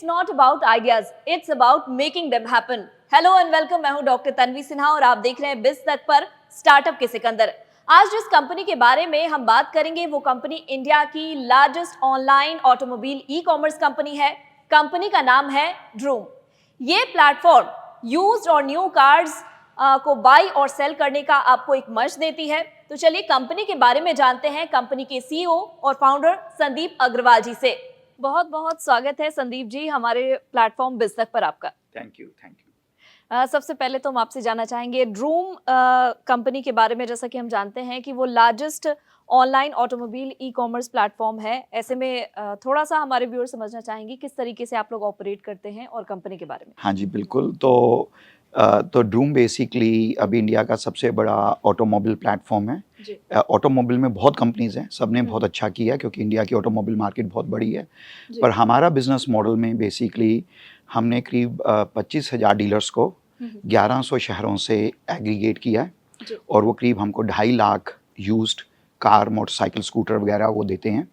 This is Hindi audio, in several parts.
not about ideas, it's about making them happen. Hello and welcome, मैं हूं डॉक्टर तन्वी सिन्हा और आप देख रहे हैं बिज़ तक पर स्टार्टअप के सिकंदर। आज जिस कंपनी के बारे में हम बात करेंगे वो कंपनी इंडिया की largest online automobile e commerce company है। कंपनी का नाम है ड्रूम। ये प्लेटफॉर्म यूज्ड और न्यू कार्स को बाई और सेल करने का आपको एक मंच देती है। तो चलिए कंपनी के बारे में जानते हैं कंपनी के सीईओ और फाउंडर संदीप अग्रवाल जी से। बहुत बहुत स्वागत है संदीप जी हमारे प्लेटफॉर्म बिज़ तक पर आपका। Thank you. सबसे पहले तो हम आपसे जानना चाहेंगे ड्रूम कंपनी के बारे में। जैसा कि हम जानते हैं कि वो largest online automobile e commerce platform है। ऐसे में थोड़ा सा हमारे व्यूअर समझना चाहेंगे किस तरीके से आप लोग ऑपरेट करते हैं और कंपनी के बारे में। हाँ जी बिल्कुल। तो ड्रूम बेसिकली अभी इंडिया का सबसे बड़ा ऑटोमोबाइल प्लेटफॉर्म है। ऑटोमोबाइल में बहुत कंपनीज हैं, सब ने बहुत अच्छा किया क्योंकि इंडिया की ऑटोमोबाइल मार्केट बहुत बड़ी है। पर हमारा बिजनेस मॉडल में बेसिकली हमने करीब 25,000 डीलर्स को 1100 शहरों से एग्रीगेट किया है और वो करीब हमको 2.5 lakh used car, motorcycle, scooter वगैरह वो देते हैं।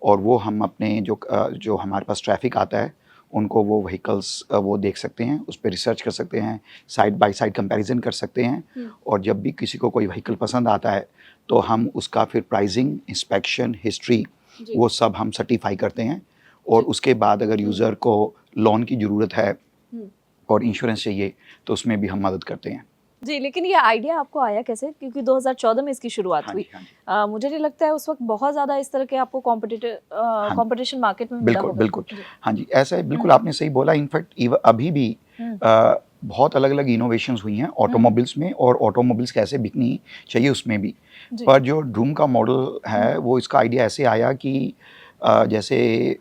और वो हम अपने जो हमारे पास ट्रैफिक आता है उनको वो व्हीकल्स वो देख सकते हैं, उस पर रिसर्च कर सकते हैं, साइड बाय साइड कंपैरिजन कर सकते हैं। और जब भी किसी को कोई व्हीकल पसंद आता है तो हम उसका फिर प्राइसिंग, इंस्पेक्शन, हिस्ट्री वो सब हम सर्टिफाई करते हैं। और उसके बाद अगर यूज़र को लोन की ज़रूरत है और इंश्योरेंस चाहिए तो उसमें भी हम मदद करते हैं। जी, लेकिन ये आइडिया आपको आया कैसे? क्योंकि 2014 में इसकी शुरुआत हुई। मुझे नहीं लगता है उस वक्त बहुत ज़्यादा इस तरह के आपको कंपटीशन मार्केट में मिला होगा। बिल्कुल। हाँ जी, ऐसा है, बिल्कुल आपने सही बोला। इनफैक्ट अभी भी बहुत अलग अलग इनोवेशंस हुई हैं ऑटोमोबाइल्स में, और ऑटोमोबाइल्स कैसे बिकनी चाहिए उसमें भी। पर जो ड्रूम का मॉडल है वो इसका आइडिया ऐसे आया कि जैसे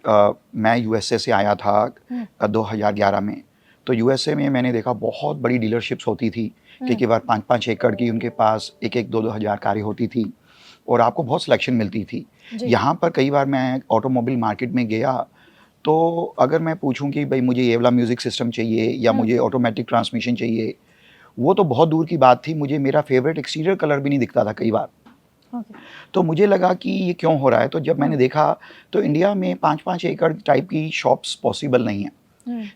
मैं यूएसए से आया था 2011 में। तो यूएसए में मैंने देखा बहुत बड़ी डीलरशिप्स होती थी कि कई बार 5-5 एकड़ की उनके पास 1-2 हज़ार कारें होती थी और आपको बहुत सिलेक्शन मिलती थी। यहाँ पर कई बार मैं ऑटोमोबाइल मार्केट में गया तो अगर मैं पूछूं कि भाई मुझे ये वाला म्यूज़िक सिस्टम चाहिए या मुझे ऑटोमेटिक ट्रांसमिशन चाहिए, वो तो बहुत दूर की बात थी। मुझे मेरा फेवरेट एक्सटीरियर कलर भी नहीं दिखता था कई बार। तो मुझे लगा कि ये क्यों हो रहा है। तो जब मैंने देखा तो इंडिया में 5-5 एकड़ टाइप की शॉप्स पॉसिबल नहीं है।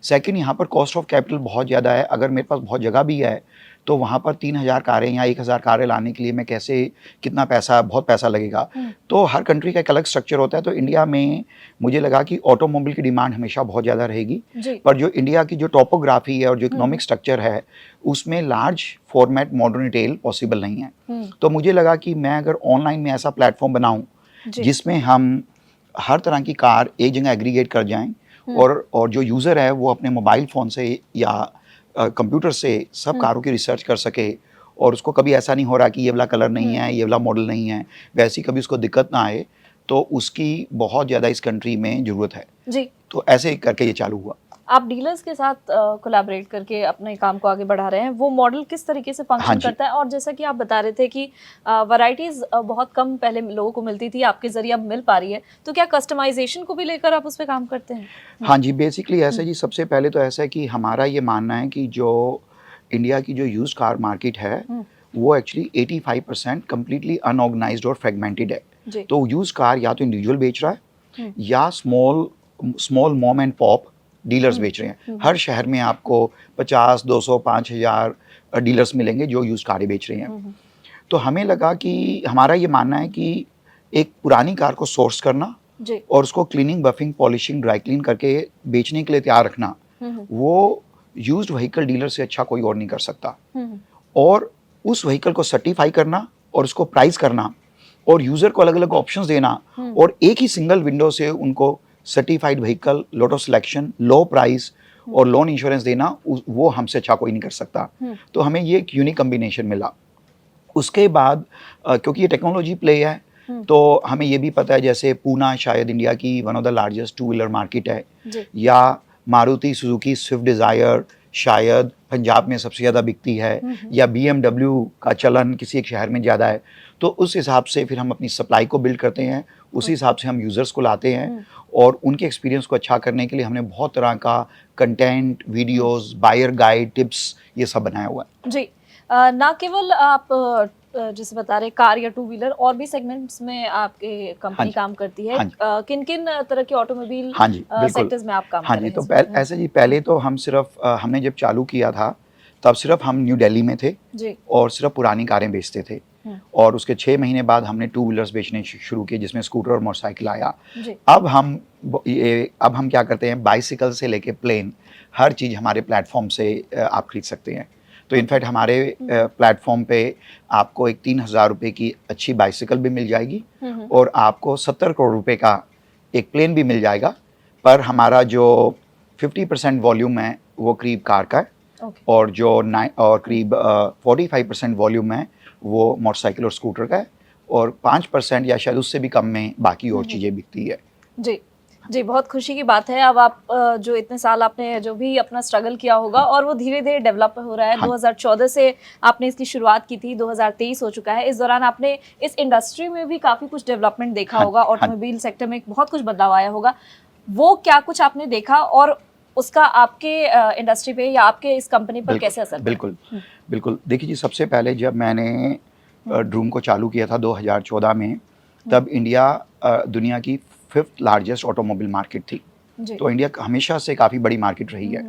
सेकंड, यहाँ पर कॉस्ट ऑफ कैपिटल बहुत ज़्यादा है। अगर मेरे पास बहुत जगह भी है तो वहाँ पर 3,000 कारें या 1,000 कारें लाने के लिए मैं कैसे, कितना पैसा, बहुत पैसा लगेगा। तो हर कंट्री का एक अलग स्ट्रक्चर होता है। तो इंडिया में मुझे लगा कि ऑटोमोबाइल की डिमांड हमेशा बहुत ज़्यादा रहेगी, पर जो इंडिया की जो टोपोग्राफी है और जो इकोनॉमिक स्ट्रक्चर है उसमें large format modern retail possible नहीं है। तो मुझे लगा कि मैं अगर ऑनलाइन में ऐसा प्लेटफॉर्म बनाऊँ जिसमें हम हर तरह की कार एक जगह एग्रीगेट कर जाएँ और जो यूज़र है वो अपने मोबाइल फ़ोन से या कंप्यूटर से सब कारों की रिसर्च कर सके, और उसको कभी ऐसा नहीं हो रहा कि ये वाला कलर नहीं है, ये वाला मॉडल नहीं है, वैसी कभी उसको दिक्कत ना आए। तो उसकी बहुत ज़्यादा इस कंट्री में ज़रूरत है जी। तो ऐसे करके ये चालू हुआ। आप डीलर्स के साथ कोलैबोरेट करके अपने काम को आगे बढ़ा रहे हैं। वो मॉडल किस तरीके से फंक्शन करता है? और जैसा कि आप बता रहे थे कि वैरायटीज बहुत कम पहले लोगों को मिलती थी, आपके जरिए अब मिल पा रही है, तो क्या कस्टमाइजेशन को भी लेकर आप उस पर काम करते हैं? हाँ जी, बेसिकली ऐसा जी। सबसे पहले तो ऐसा है कि हमारा ये मानना है कि जो इंडिया की जो यूज्ड कार मार्केट है वो एक्चुअली 85% कम्प्लीटली अनऑर्गेनाइज्ड और फ्रेगमेंटेड है। तो यूज्ड कार या तो इंडिविजुअल बेच रहा है या small mom and pop dealers बेच रहे हैं। हर शहर में आपको 50, 200, 5,000 डीलर्स मिलेंगे जो यूज्ड कारें बेच रहे हैं। तो हमें लगा कि हमारा ये मानना है कि एक पुरानी कार को सोर्स करना और उसको cleaning, buffing, polishing, dry clean करके बेचने के लिए तैयार रखना, वो यूज्ड व्हीकल डीलर से अच्छा कोई और नहीं कर सकता। और उस व्हीकल को सर्टिफाई करना और उसको प्राइस करना और यूज़र को अलग अलग ऑप्शंस देना और एक ही सिंगल विंडो से उनको certified vehicle, lot of selection, low price और लोन इंश्योरेंस देना, वो हमसे अच्छा कोई नहीं कर सकता। तो हमें ये एक यूनिक कम्बिनेशन मिला। उसके बाद क्योंकि ये टेक्नोलॉजी प्ले है तो हमें ये भी पता है जैसे पूना शायद इंडिया की one of the largest two wheeler market है, या मारुति सुजुकी स्विफ्ट डिज़ायर शायद पंजाब में सबसे ज़्यादा बिकती है, या BMW का चलन किसी एक शहर में ज़्यादा है। तो उस हिसाब से फिर हम अपनी सप्लाई को बिल्ड करते हैं, उसी हिसाब से हम यूज़र्स को लाते हैं और उनके एक्सपीरियंस को अच्छा करने के लिए हमने बहुत तरह का content, videos, buyer guide, tips, ये सब बनाया हुआ है जी। ना केवल आप जैसे बता रहे कार या टू व्हीलर और भी सेगमेंट्स में आपके हाँ कंपनी जी, काम करती है, हाँ जी, किन किन तरह के ऑटोमोबाइल हाँ जी, बिल्कुल। सेक्टर्स में आप काम हाँ कर जी, रहे हैं तो इसमें? ऐसे जी पहले तो हम सिर्फ हमने जब चालू किया था तब सिर्फ हम न्यू दिल्ली में थे जी। और सिर्फ पुरानी कारें बेचते थे। हम्म, और उसके 6 महीने बाद हमने टू व्हीलर्स बेचने शुरू किए जिसमें स्कूटर और मोटरसाइकिल आया। जी। अब हम क्या करते हैं, बाइसिकल से लेके प्लेन हर चीज़ हमारे प्लेटफॉर्म से आप खरीद सकते हैं। तो इनफैक्ट हमारे प्लेटफॉर्म पे आपको एक 3,000 रुपये की अच्छी बाइसिकल भी मिल जाएगी और आपको 70 करोड़ रुपए का एक प्लेन भी मिल जाएगा। पर हमारा जो 50% वॉल्यूम है वो करीब कार का है ओके। और और करीब 45% वॉल्यूम है वो मोटरसाइकिल और स्कूटर का है और 5% या शायद उससे भी कम में बाकी और चीज़ें बिकती है। जी जी, बहुत खुशी की बात है। अब आप जो इतने साल आपने जो भी अपना स्ट्रगल किया होगा और वो धीरे-धीरे डेवलप हो रहा है। हाँ। 2014 से आपने इसकी शुरुआत की थी, 2023 हो चुका है। इस दौरान आपने इस इंडस्ट्री में भी काफ़ी कुछ डेवलपमेंट देखा हाँ, होगा, हाँ। ऑटोमोबाइल सेक्टर में बहुत कुछ बदलाव आया होगा। वो क्या कुछ आपने देखा और उसका आपके इंडस्ट्री पे या आपके इस कंपनी पर कैसे असर पड़ा? बिल्कुल, बिल्कुल। देखिए जी, सबसे पहले जब मैंने ड्रूम को चालू किया था 2014 में, तब इंडिया दुनिया की 5th लार्जेस्ट ऑटोमोबाइल मार्केट थी। जी। तो इंडिया हमेशा से काफ़ी बड़ी मार्केट रही है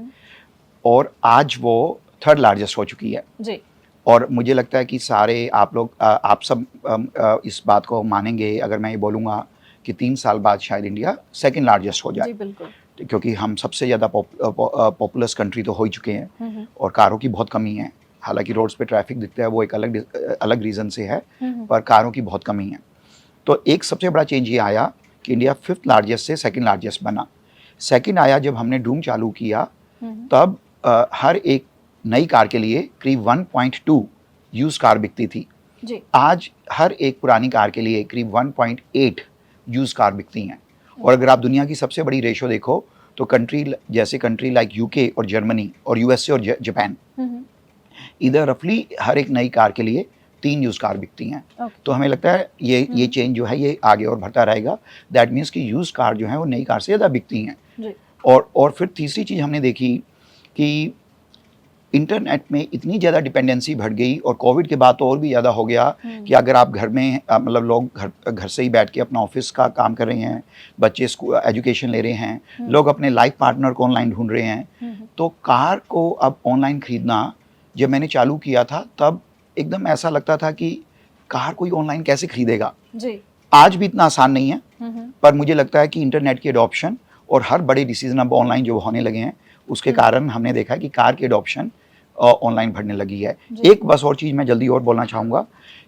और आज वो 3rd लार्जेस्ट हो चुकी है। जी। और मुझे लगता है कि सारे आप लोग आप सब इस बात को मानेंगे अगर मैं ये बोलूँगा कि 3 साल बाद शायद इंडिया 2nd लार्जेस्ट हो जी, जाए। बिल्कुल। क्योंकि हम सबसे ज़्यादा पॉपुलस कंट्री तो हो ही चुके हैं और कारों की बहुत कमी है। हालांकि रोड्स पे ट्रैफिक दिखता है वो एक अलग रीज़न से है, पर कारों की बहुत कमी है। तो एक सबसे बड़ा चेंज ये आया कि इंडिया 5th लार्जेस्ट से 2nd लार्जेस्ट बना। 2nd आया जब हमने ड्रूम चालू किया, तब हर एक नई कार के लिए करीब 1.2 यूज़ कार बिकती थी। जी। आज हर एक पुरानी कार के लिए करीब 1.8 यूज़ कार बिकती हैं। और अगर आप दुनिया की सबसे बड़ी रेशो देखो तो कंट्री लाइक यूके और जर्मनी और यूएसए और जापान, इधर रफली हर एक नई कार के लिए 3 यूज़ कार बिकती हैं। तो हमें लगता है ये चेंज जो है ये आगे और बढ़ता रहेगा। दैट मीन्स कि यूज़ कार जो है वो नई कार से ज़्यादा बिकती हैं। जी। और फिर तीसरी चीज़ हमने देखी कि इंटरनेट में इतनी ज़्यादा डिपेंडेंसी बढ़ गई और कोविड के बाद तो और भी ज़्यादा हो गया कि अगर आप घर में मतलब लोग घर से ही बैठ के अपना ऑफिस का काम कर रहे हैं, बच्चे स्कूल एजुकेशन ले रहे हैं, लोग अपने लाइफ पार्टनर को ऑनलाइन ढूंढ रहे हैं, तो कार को अब ऑनलाइन खरीदना जब मैंने चालू किया था तब एकदम ऐसा लगता था कि कार कोई ऑनलाइन कैसे खरीदेगा। जी। आज भी इतना आसान नहीं है, पर मुझे लगता है कि इंटरनेट की एडॉप्शन और हर बड़े डिसीजन अब ऑनलाइन जो होने लगे हैं उसके कारण हमने देखा है कि कार की एडॉप्शन ऑनलाइन बढ़ने लगी है। एक बस और चीज़ मैं जल्दी और बोलना चाहूँगा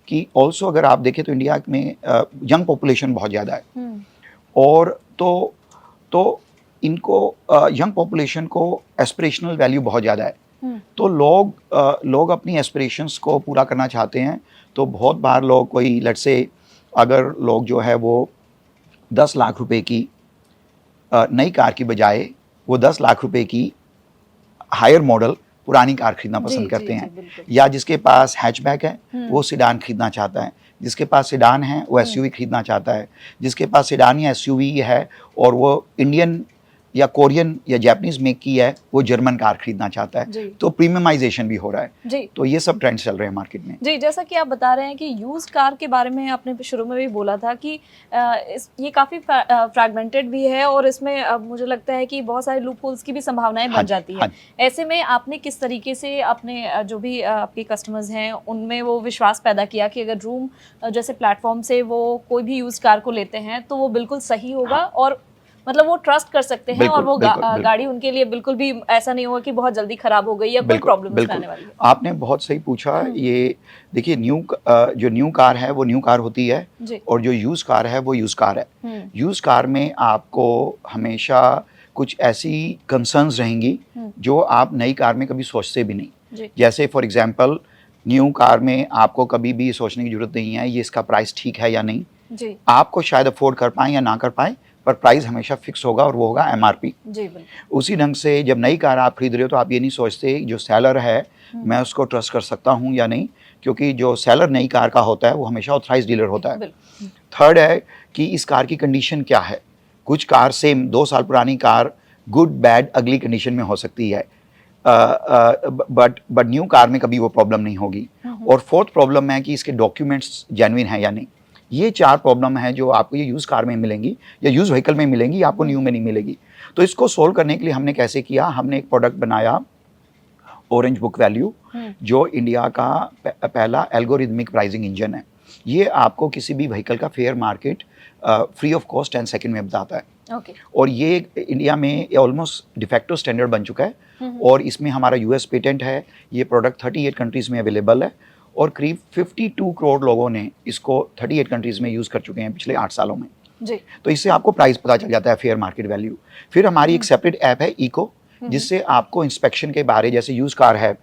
कि ऑल्सो अगर आप देखें तो इंडिया में यंग पॉपुलेशन बहुत ज़्यादा है और तो इनको यंग पॉपुलेशन को एस्पिरेशनल वैल्यू बहुत ज़्यादा है। तो लोग अपनी एस्पिरेशंस को पूरा करना चाहते हैं। तो बहुत बार लोग कोई लेट्स से अगर लोग जो है वो 10 लाख रुपए की नई कार की बजाय वो 10 लाख रुपए की हायर मॉडल पुरानी कार खरीदना पसंद करते हैं, या जिसके पास हैचबैक है वो सिडान खरीदना चाहता है, जिसके पास सिडान है वो एसयूवी खरीदना चाहता है, जिसके पास सिडान या एसयूवी है और वो इंडियन या कोरियन या जापानीज मेक की है वो जर्मन कार खरीदना चाहता है। तो प्रीमियमाइजेशन भी हो रहा है जी। तो ये सब ट्रेंड्स चल रहे हैं मार्केट में। जी, जैसा कि आप बता रहे हैं कि यूज्ड कार के बारे में आपने शुरू में भी बोला था कि ये काफ़ी फ्रैगमेंटेड भी है और इसमें मुझे लगता है कि बहुत सारे लूप होल्स की भी संभावनाएं बन जाती है। ऐसे में आपने किस तरीके से अपने जो भी आपके कस्टमर्स हैं उनमें वो विश्वास पैदा किया कि अगर ड्रूम जैसे प्लेटफॉर्म से वो कोई भी यूज्ड कार को लेते हैं तो वो बिल्कुल सही होगा और मतलब वो ट्रस्ट कर सकते हैं और वो गाड़ी उनके लिए बिल्कुल भी ऐसा नहीं होगा कि बहुत जल्दी खराब हो गई या कोई प्रॉब्लम आने वाली है। आपने बहुत सही पूछा। ये देखिए जो न्यू कार है वो न्यू कार होती है और जो यूज कार है वो यूज कार है। यूज कार में आपको हमेशा कुछ ऐसी कंसर्न्स रहेंगी जो आप नई कार में कभी सोचते भी नहीं। जैसे फॉर एग्जांपल न्यू कार में आपको कभी भी सोचने की जरूरत नहीं है ये इसका प्राइस ठीक है या नहीं। आपको शायद अफोर्ड कर पाएं या ना कर पाएं पर प्राइस हमेशा फिक्स होगा और वो होगा एमआरपी। उसी ढंग से जब नई कार आप खरीद रहे हो तो आप ये नहीं सोचते जो सेलर है मैं उसको ट्रस्ट कर सकता हूँ या नहीं, क्योंकि जो सेलर नई कार का होता है वो हमेशा ऑथराइज डीलर होता है। थर्ड है कि इस कार की कंडीशन क्या है। कुछ कार सेम 2 साल पुरानी कार गुड बैड अगली कंडीशन में हो सकती है, बट न्यू कार में कभी वो प्रॉब्लम नहीं होगी। और फोर्थ प्रॉब्लम है कि इसके डॉक्यूमेंट्स जेन्युइन है या नहीं। ये 4 प्रॉब्लम है जो आपको ये यूज कार में मिलेंगी या यूज व्हीकल में मिलेंगी, आपको न्यू में नहीं मिलेगी। तो इसको सोल्व करने के लिए हमने कैसे किया, हमने एक प्रोडक्ट बनाया ऑरेंज बुक वैल्यू, जो इंडिया का पहला एल्गोरिथमिक प्राइसिंग इंजन है। ये आपको किसी भी व्हीकल का fair market free of cost 10 second में बताता है। और ये इंडिया में ऑलमोस्ट डिफेक्टो स्टैंडर्ड बन चुका है और इसमें हमारा यूएस पेटेंट है। ये प्रोडक्ट 38 कंट्रीज में अवेलेबल है और करीब 52 करोड़ लोगों ने इसको 38 कंट्रीज में यूज़ कर चुके हैं पिछले 8 सालों में जी। तो इससे आपको प्राइस पता चल जाता है, फेयर मार्केट वैल्यू। फिर हमारी एक सेपरेट ऐप है इको, जिससे आपको इंस्पेक्शन के बारे, जैसे यूज कार है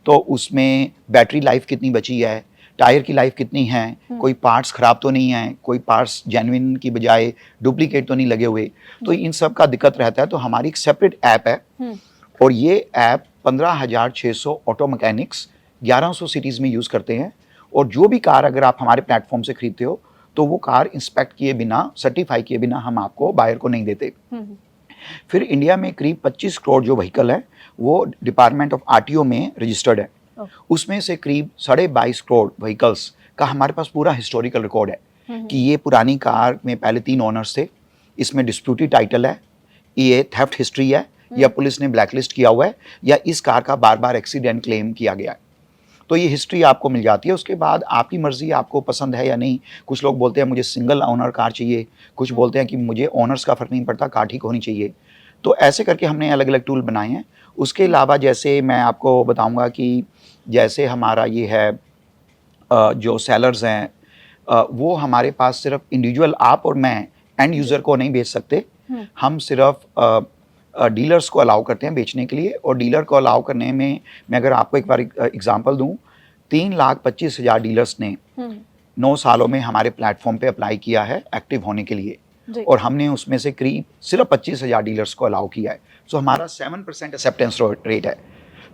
तो उसमें बैटरी लाइफ कितनी बची है, टायर की लाइफ कितनी है, कोई पार्ट्स खराब तो नहीं है, कोई पार्ट्स जेन्युइन की बजाय डुप्लीकेट तो नहीं लगे हुए, तो इन सब का दिक्कत रहता है। तो हमारी एक सेपरेट ऐप है और ये ऐप 15,600 ऑटो मैकेनिक्स 1100 सिटीज़ में यूज़ करते हैं। और जो भी कार अगर आप हमारे प्लेटफॉर्म से खरीदते हो तो वो कार इंस्पेक्ट किए बिना, सर्टिफाई किए बिना हम आपको बायर को नहीं देते। फिर इंडिया में करीब 25 करोड़ जो व्हीकल है वो डिपार्टमेंट ऑफ आरटीओ में रजिस्टर्ड है। उसमें से करीब 22.5 करोड़ व्हीकल्स का हमारे पास पूरा हिस्टोरिकल रिकॉर्ड है कि ये पुरानी कार में पहले 3 ओनर्स थे, इसमें डिस्प्यूटेड टाइटल है, ये थेफ्ट हिस्ट्री है, या पुलिस ने ब्लैकलिस्ट किया हुआ है, या इस कार का बार बार एक्सीडेंट क्लेम किया गया है। तो ये हिस्ट्री आपको मिल जाती है। उसके बाद आपकी मर्जी, आपको पसंद है या नहीं। कुछ लोग बोलते हैं मुझे सिंगल ओनर कार चाहिए, कुछ बोलते हैं कि मुझे ओनर्स का फ़र्क नहीं पड़ता, कार ठीक होनी चाहिए। तो ऐसे करके हमने अलग अलग टूल बनाए हैं। उसके अलावा जैसे मैं आपको बताऊंगा कि जैसे हमारा ये है जो सेलर्स हैं, वो हमारे पास सिर्फ इंडिविजुअल आप और मैं एंड यूज़र को नहीं बेच सकते। हम सिर्फ डीलर्स को अलाउ करते हैं बेचने के लिए। और डीलर को अलाउ करने में मैं अगर आपको एक बार एग्जांपल दूं, 3,25,000 डीलर्स ने 9 सालों में हमारे प्लेटफॉर्म पे अप्लाई किया है एक्टिव होने के लिए, और हमने उसमें से करीब सिर्फ 25,000 डीलर्स को अलाउ किया है। सो हमारा 7% एक्सेप्टेंस रेट है।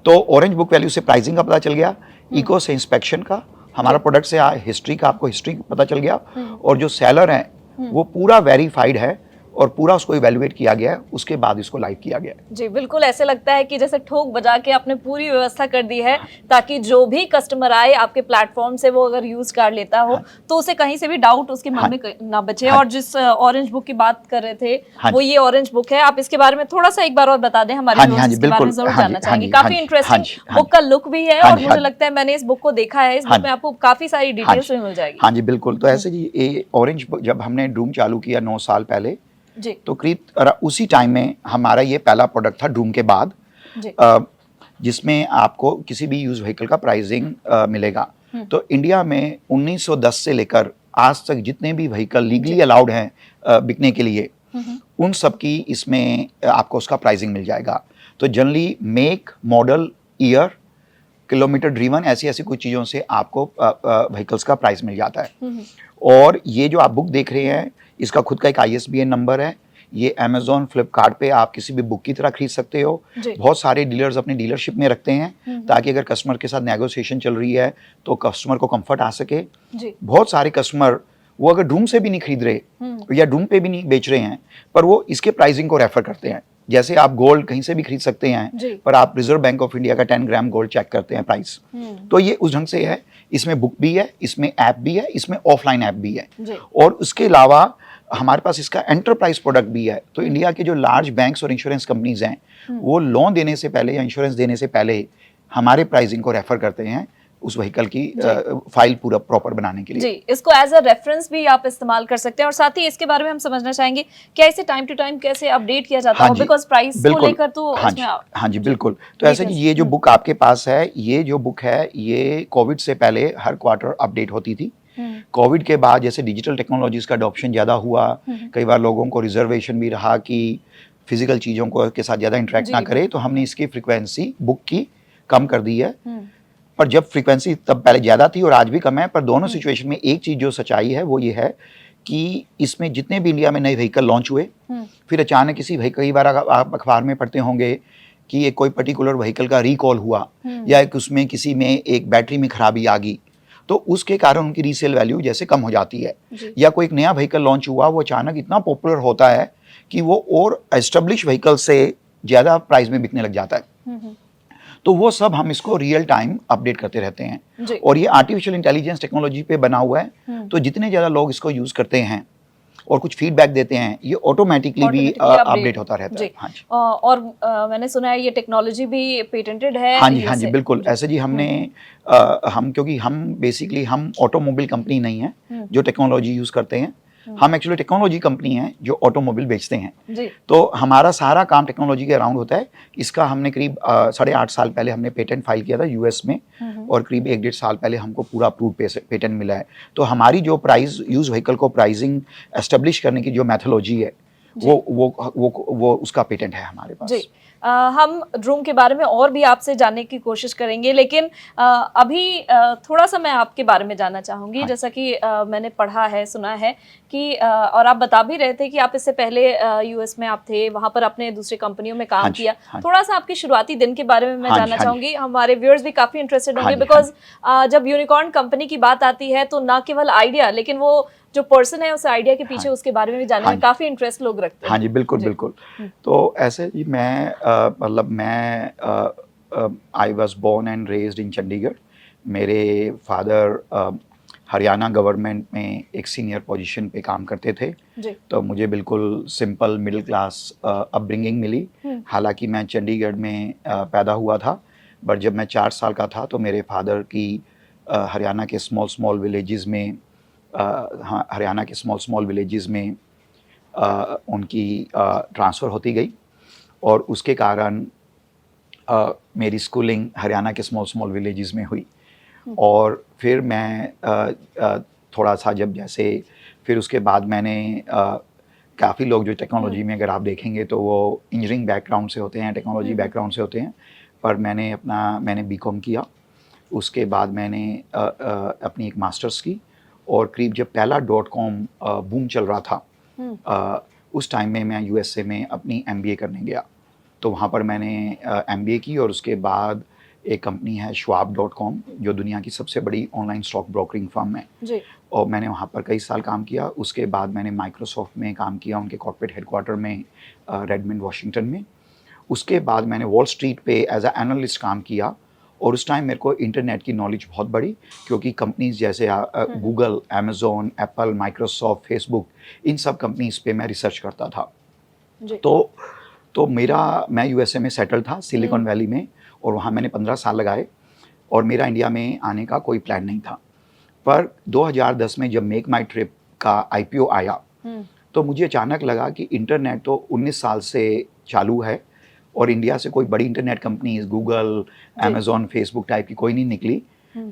तो ऑरेंज बुक वैल्यू से प्राइसिंग का पता चल गया, इको से इंस्पेक्शन का, हमारा प्रोडक्ट से हिस्ट्री का आपको हिस्ट्री पता चल गया, और जो सेलर है वो पूरा वेरीफाइड है और पूरा उसको इवेलुएट किया गया है, उसके बाद इसको लाइव किया गया है। जी बिल्कुल, ऐसे लगता है कि जैसे ठोक बजा के आपने पूरी व्यवस्था कर दी है ताकि जो भी कस्टमर आए आपके प्लेटफॉर्म से, वो अगर यूज कर लेता हो तो उसे कहीं से भी डाउट उसके मन में ना बचे। और जिस ऑरेंज बुक की बात कर रहे थे वो ये ऑरेंज बुक है, आप इसके बारे में थोड़ा सा एक बार और बता दें हमारे व्यूअर्स, इसके बारे में जरूर जानना चाहेंगे। काफी इंटरेस्टिंग बुक का लुक भी है और मुझे लगता है मैंने इस बुक को देखा है, इस बुक में आपको काफी सारी डिटेल्स भी मिल जाएगी। हाँ जी बिल्कुल। तो ऐसे जी ये ऑरेंज बुक जब हमने ड्रूम चालू किया 9 साल पहले जी, तो करीब उसी टाइम में हमारा ये पहला प्रोडक्ट था ड्रूम के बाद, जिसमें आपको किसी भी यूज व्हीकल का प्राइसिंग मिलेगा। तो इंडिया में 1910 से लेकर आज तक जितने भी व्हीकल लीगली अलाउड हैं बिकने के लिए, उन सब की इसमें आपको उसका प्राइसिंग मिल जाएगा। तो generally make, model, year, kilometre driven, ऐसी ऐसी कुछ चीज़ों से आपको व्हीकल्स का प्राइस मिल जाता है। और ये जो आप बुक देख रहे हैं, इसका खुद का एक ISBN नंबर है। ये अमेजोन, फ्लिपकार्ट पे आप किसी भी बुक की तरह खरीद सकते हो। बहुत सारे डीलर्स अपनी डीलरशिप में रखते हैं ताकि अगर कस्टमर के साथ नेगोशिएशन चल रही है तो कस्टमर को कंफर्ट आ सके। बहुत सारे कस्टमर वो अगर ड्रूम से भी नहीं खरीद रहे या ड्रूम पे भी नहीं बेच रहे हैं, पर वो इसके प्राइसिंग को रेफर करते हैं। जैसे आप गोल्ड कहीं से भी खरीद सकते हैं, पर आप रिजर्व बैंक ऑफ इंडिया का 10 ग्राम गोल्ड चेक करते हैं प्राइस। तो ये उस ढंग से है। इसमें बुक भी है, इसमें ऐप भी है, इसमें ऑफलाइन ऐप भी है, और उसके अलावा हमारे पास इसका एंटरप्राइज प्रोडक्ट भी है। तो इंडिया के जो लार्ज बैंक्स और इंश्योरेंस कंपनीज हैं, वो लोन देने से पहले या इंश्योरेंस देने से पहले हमारे प्राइसिंग को रेफर करते हैं उस व्हीकल की फाइल पूरा प्रॉपर बनाने के लिए। जी, इसको एज अ रेफरेंस भी आप इस्तेमाल कर सकते हैं। और साथ ही इसके बारे में हम समझना चाहेंगे क्या इसे टाइम टू टाइम कैसे अपडेट किया जाता है, बिकॉज प्राइस को लेकर तो हाँ जी बिल्कुल। तो ऐसे जी ये जो बुक आपके पास है, ये जो बुक है ये कोविड से पहले हर क्वार्टर अपडेट होती थी। कोविड के बाद जैसे डिजिटल टेक्नोलॉजीज का अडॉप्शन ज़्यादा हुआ, कई बार लोगों को रिजर्वेशन भी रहा कि फिजिकल चीज़ों को के साथ ज़्यादा इंटरेक्ट ना करे, तो हमने इसकी फ्रिक्वेंसी बुक की कम कर दी है। पर जब फ्रीक्वेंसी तब पहले ज़्यादा थी और आज भी कम है, पर दोनों सिचुएशन में एक चीज़ जो सच्चाई है वो ये है कि इसमें जितने भी इंडिया में नए व्हीकल लॉन्च हुए, फिर अचानक किसी कई बार आप अखबार में पढ़ते होंगे कि एक कोई पर्टिकुलर व्हीकल का रिकॉल हुआ, या उसमें किसी में एक बैटरी में खराबी आ गई, तो उसके कारण उनकी रीसेल वैल्यू जैसे कम हो जाती है। या कोई एक नया व्हीकल लॉन्च हुआ, वो अचानक इतना पॉपुलर होता है कि वो और एस्टेब्लिश व्हीकल से ज़्यादा प्राइस में बिकने लग जाता है। तो वो सब हम इसको रियल टाइम अपडेट करते रहते हैं। जी। और ये आर्टिफिशियल इंटेलिजेंस टेक्नोलॉजी पे बना हुआ है, तो जितने ज़्यादा लोग इसको यूज़ करते हैं और कुछ फीडबैक देते हैं, ये ऑटोमेटिकली भी अपडेट होता रहता है। हाँ जी। और मैंने सुना है ये टेक्नोलॉजी भी पेटेंटेड है हाँ जी, हाँ यूएस जी, से। बिल्कुल। ऐसे जी हमने हम क्योंकि हम बेसिकली हम ऑटोमोबाइल कंपनी नहीं है जो टेक्नोलॉजी यूज़ करते हैं। हम एक्चुअली टेक्नोलॉजी कंपनी है जो ऑटोमोबाइल बेचते हैं। जी। तो हमारा सारा काम टेक्नोलॉजी के अराउंड होता है। इसका हमने करीब 8.5 साल पहले हमने पेटेंट फाइल किया था यूएस में, और करीब 1 डेढ़ साल पहले हमको पूरा अप्रूव पेटेंट मिला है। तो हमारी जो प्राइस यूज व्हीकल को प्राइसिंग एस्टेब्लिश करने की जो मैथोलॉजी है वो उसका पेटेंट है हमारे पास। जी। हम ड्रूम के बारे में और भी आपसे जानने की कोशिश करेंगे, लेकिन अभी थोड़ा सा मैं आपके बारे में जानना चाहूँगी। हाँ। जैसा कि मैंने पढ़ा है, सुना है कि और आप बता भी रहे थे कि आप इससे पहले यूएस में आप थे, वहाँ पर आपने दूसरी कंपनियों में काम हाँ जी, किया। हाँ जी। थोड़ा सा आपके शुरुआती दिन के बारे में मैं हाँ जी, जानना हाँ जी। चाहूँगी। हमारे व्यूअर्स भी काफ़ी इंटरेस्टेड हाँ होंगे, जी, बिकॉज जब यूनिकॉर्न कंपनी की बात आती है तो ना केवल आइडिया, लेकिन वो जो पर्सन है उस आइडिया के पीछे हाँ। उसके बारे में भी जानने हाँ में जी। काफ़ी इंटरेस्ट लोग रखते हैं। हाँ जी, बिल्कुल, जी। बिल्कुल। तो ऐसे जी मतलब I was born and raised in Chandigarh. मेरे फादर हरियाणा गवर्नमेंट में एक सीनियर पोजीशन पे काम करते थे। जी। तो मुझे बिल्कुल सिंपल मिडिल क्लास अपब्रिंगिंग मिली। हालाँकि मैं चंडीगढ़ में पैदा हुआ था, बट जब मैं 4 साल का था तो मेरे फादर की हरियाणा के स्मॉल विलेजेस में हाँ, हरियाणा के स्मॉल विलेजेस में उनकी ट्रांसफ़र होती गई, और उसके कारण मेरी स्कूलिंग हरियाणा के स्मॉल विलेजेस में हुई। और फिर मैं थोड़ा सा जब जैसे फिर उसके बाद मैंने काफ़ी लोग जो टेक्नोलॉजी में अगर आप देखेंगे तो वो इंजीनियरिंग बैकग्राउंड से होते हैं, टेक्नोलॉजी बैकग्राउंड से होते हैं, पर मैंने बीकॉम किया। उसके बाद मैंने अपनी एक मास्टर्स की, और करीब जब पहला .com बूम चल रहा था, उस टाइम में मैं यूएसए में अपनी एमबीए करने गया। तो वहाँ पर मैंने एमबीए की, और उसके बाद एक कंपनी है schwab.com जो दुनिया की सबसे बड़ी ऑनलाइन स्टॉक ब्रोकरिंग फर्म है, जी। और मैंने वहाँ पर कई साल काम किया। उसके बाद मैंने माइक्रोसॉफ्ट में काम किया, उनके कॉर्पोरेट हेडक्वार्टर में रेडमंड वाशिंगटन में। उसके बाद मैंने वॉल स्ट्रीट पे एज अ एनालिस्ट काम किया, और उस टाइम मेरे को इंटरनेट की नॉलेज बहुत बढ़ी, क्योंकि कंपनीज जैसे Google, Amazon, Apple, Microsoft, Facebook, इन सब कंपनीज पे मैं रिसर्च करता था। जी। तो मैं यूएसए में सेटल था, सिलिकॉन वैली में, और वहाँ मैंने 15 साल लगाए, और मेरा इंडिया में आने का कोई प्लान नहीं था। पर 2010 में जब मेक माई ट्रिप का आईपीओ आया, तो मुझे अचानक लगा कि इंटरनेट तो 19 साल से चालू है, और इंडिया से कोई बड़ी internet company Google, Amazon, Facebook type की कोई नहीं निकली।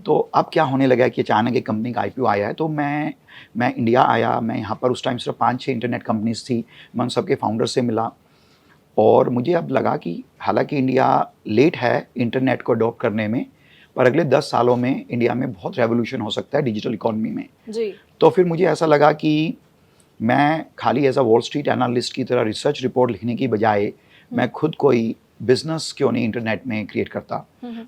तो अब क्या होने लगा कि अचानक एक कंपनी का आईपीओ आया है। तो मैं इंडिया आया। मैं यहाँ पर उस टाइम सिर्फ 5-6 इंटरनेट कंपनीज थी। मैं उन सबके फाउंडर से मिला, और मुझे अब लगा कि हालांकि इंडिया लेट है इंटरनेट को अडॉप्ट करने में, पर अगले 10 सालों में इंडिया में बहुत रेवोल्यूशन हो सकता है डिजिटल इकोनॉमी में। जी। तो फिर मुझे ऐसा लगा कि मैं खाली as a Wall Street analyst की तरह रिसर्च रिपोर्ट लिखने की बजाय मैं खुद कोई बिजनेस क्यों नहीं इंटरनेट में क्रिएट करता।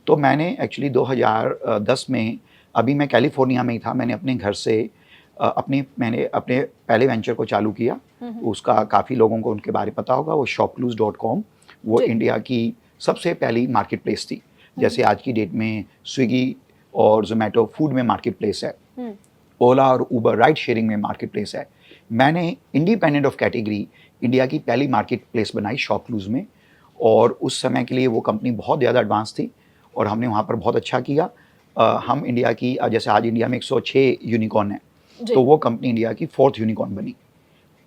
तो मैंने एक्चुअली 2010 में, अभी मैं कैलिफोर्निया में ही था, मैंने अपने घर से मैंने अपने पहले वेंचर को चालू किया। उसका काफ़ी लोगों को उनके बारे में पता होगा, वो shopclues.com, वो इंडिया की सबसे पहली मार्केट प्लेस थी। जैसे आज की डेट में स्विगी और जोमेटो फूड में मार्केट प्लेस है, ओला और ऊबर राइड शेयरिंग में मार्केट प्लेस है। मैंने इंडिपेंडेंट ऑफ कैटेगरी इंडिया की पहली मार्केट प्लेस बनाई शॉपक्लूज में, और उस समय के लिए वो कंपनी बहुत ज़्यादा एडवांस थी, और हमने वहाँ पर बहुत अच्छा किया। हम इंडिया की जैसे आज इंडिया में 106 यूनिकॉर्न है, तो वो कंपनी इंडिया की 4th यूनिकॉर्न बनी।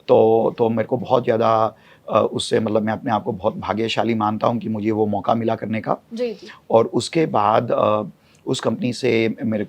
तो मेरे को बहुत ज़्यादा उससे मतलब मैं अपने आप को बहुत भाग्यशाली मानता हूँ कि मुझे वो मौका मिला करने का। जी। और उसके बाद उस कंपनी से मेरा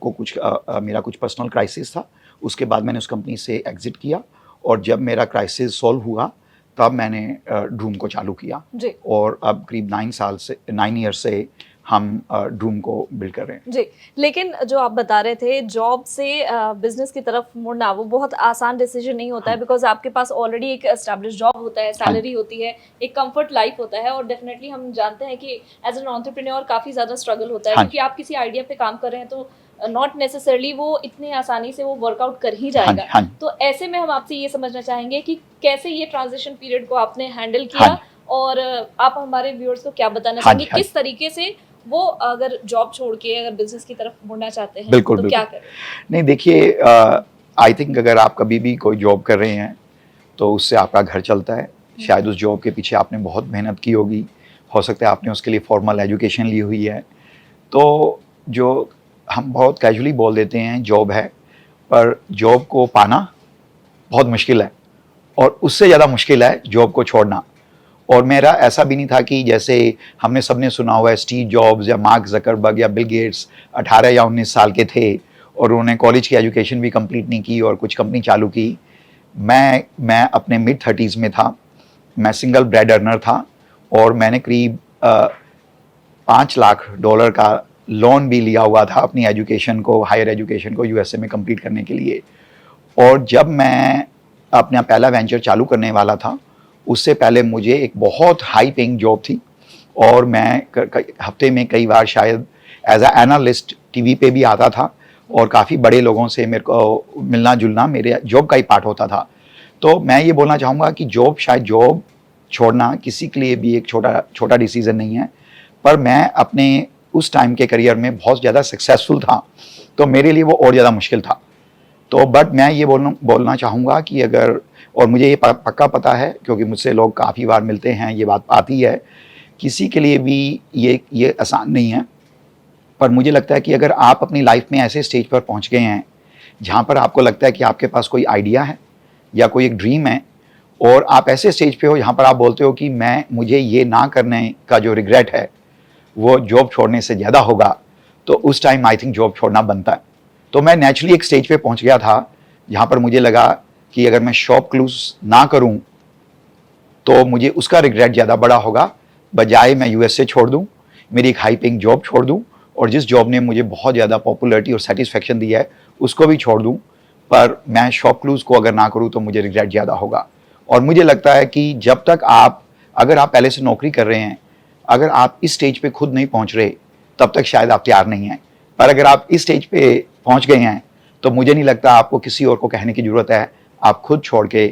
कुछ पर्सनल क्राइसिस था। उसके बाद मैंने उस कंपनी से एग्जिट किया, और जब मेरा क्राइसिस सॉल्व हुआ तब मैंने ड्रूम को चालू किया। जी। और अब करीब 9 ईयर से हम ड्रूम को बिल्ड कर रहे हैं। जी। लेकिन जो आप बता रहे थे जॉब से बिजनेस की तरफ मुड़ना, वो बहुत आसान डिसीजन नहीं होता है, बिकॉज आपके पास ऑलरेडी एक एस्टैब्लिश जॉब होता है, सैलरी होती है, एक कंफर्ट लाइफ होता है, और डेफिनेटली हम जानते हैं कि एज एन एंटरप्रेन्योर काफ़ी ज़्यादा स्ट्रगल होता है, क्योंकि आप किसी आइडिया पे काम कर रहे हैं तो नॉट नेसेसरली वो इतने आसानी से वो वर्कआउट कर ही जाएगा। तो ऐसे में हम आपसे ये समझना चाहेंगे कि कैसे ये ट्रांजिशन पीरियड को आपने हैंडल किया, और आप हमारे व्यूअर्स को क्या बताना चाहेंगे, किस तरीके से वो अगर जॉब छोड़ के अगर बिजनेस की तरफ मुड़ना चाहते हैं बिल्कुल, तो बिल्कुल। क्या करें? नहीं देखिए, आई थिंक अगर आप कभी भी कोई जॉब कर रहे हैं तो उससे आपका घर चलता है। शायद उस जॉब के पीछे आपने बहुत मेहनत की होगी, हो सकता है आपने उसके लिए फॉर्मल एजुकेशन ली हुई है। तो जो हम बहुत कैजुअली बोल देते हैं जॉब है, पर जॉब को पाना बहुत मुश्किल है और उससे ज़्यादा मुश्किल है जॉब को छोड़ना। और मेरा ऐसा भी नहीं था कि जैसे हमने सबने सुना हुआ है स्टीव जॉब्स या मार्क ज़करबर्ग या बिल गेट्स 18 या 19 साल के थे और उन्होंने कॉलेज की एजुकेशन भी कंप्लीट नहीं की और कुछ कंपनी चालू की। मैं अपने मिड 30s में था, मैं सिंगल ब्रेड अर्नर था और मैंने करीब $5 लाख का लोन भी लिया हुआ था अपनी एजुकेशन को, हायर एजुकेशन को यूएसए में कंप्लीट करने के लिए। और जब मैं अपना पहला वेंचर चालू करने वाला था, उससे पहले मुझे एक बहुत हाई पेइंग जॉब थी और मैं हफ्ते में कई बार शायद एज अ एनालिस्ट टीवी पे भी आता था और काफ़ी बड़े लोगों से मेरे को मिलना जुलना मेरे जॉब का ही पार्ट होता था। तो मैं ये बोलना चाहूँगा कि जॉब छोड़ना किसी के लिए भी एक छोटा डिसीज़न नहीं है, पर मैं अपने उस टाइम के करियर में बहुत ज़्यादा सक्सेसफुल था, तो मेरे लिए वो और ज़्यादा मुश्किल था। तो बट मैं ये बोलना चाहूँगा कि अगर, और मुझे ये पक्का पता है क्योंकि मुझसे लोग काफ़ी बार मिलते हैं, ये बात आती है, किसी के लिए भी ये आसान नहीं है। पर मुझे लगता है कि अगर आप अपनी लाइफ में ऐसे स्टेज पर पहुँच गए हैं जहाँ पर आपको लगता है कि आपके पास कोई आइडिया है या कोई एक ड्रीम है और आप ऐसे स्टेज पे हो जहाँ पर आप बोलते हो कि मुझे ये ना करने का जो रिग्रेट है वो जॉब छोड़ने से ज़्यादा होगा, तो उस टाइम आई थिंक जॉब छोड़ना बनता है। तो मैं नेचुरली एक स्टेज पे पहुँच गया था जहाँ पर मुझे लगा कि अगर मैं शॉप क्लोज ना करूँ तो मुझे उसका रिग्रेट ज़्यादा बड़ा होगा, बजाय मैं यूएसए छोड़ दूँ, मेरी एक हाई पेइंग जॉब छोड़ दूँ और जिस जॉब ने मुझे बहुत ज़्यादा पॉपुलैरिटी और सेटिस्फेक्शन दिया है उसको भी छोड़ दूँ, पर मैं शॉप क्लोज को अगर ना करूँ तो मुझे रिग्रेट ज़्यादा होगा। और मुझे लगता है कि जब तक अगर आप पहले से नौकरी कर रहे हैं, अगर आप इस स्टेज पे खुद नहीं पहुंच रहे, तब तक शायद आप तैयार नहीं हैं। पर अगर आप इस स्टेज पे पहुंच गए हैं तो मुझे नहीं लगता आपको किसी और को कहने की ज़रूरत है, आप खुद छोड़ के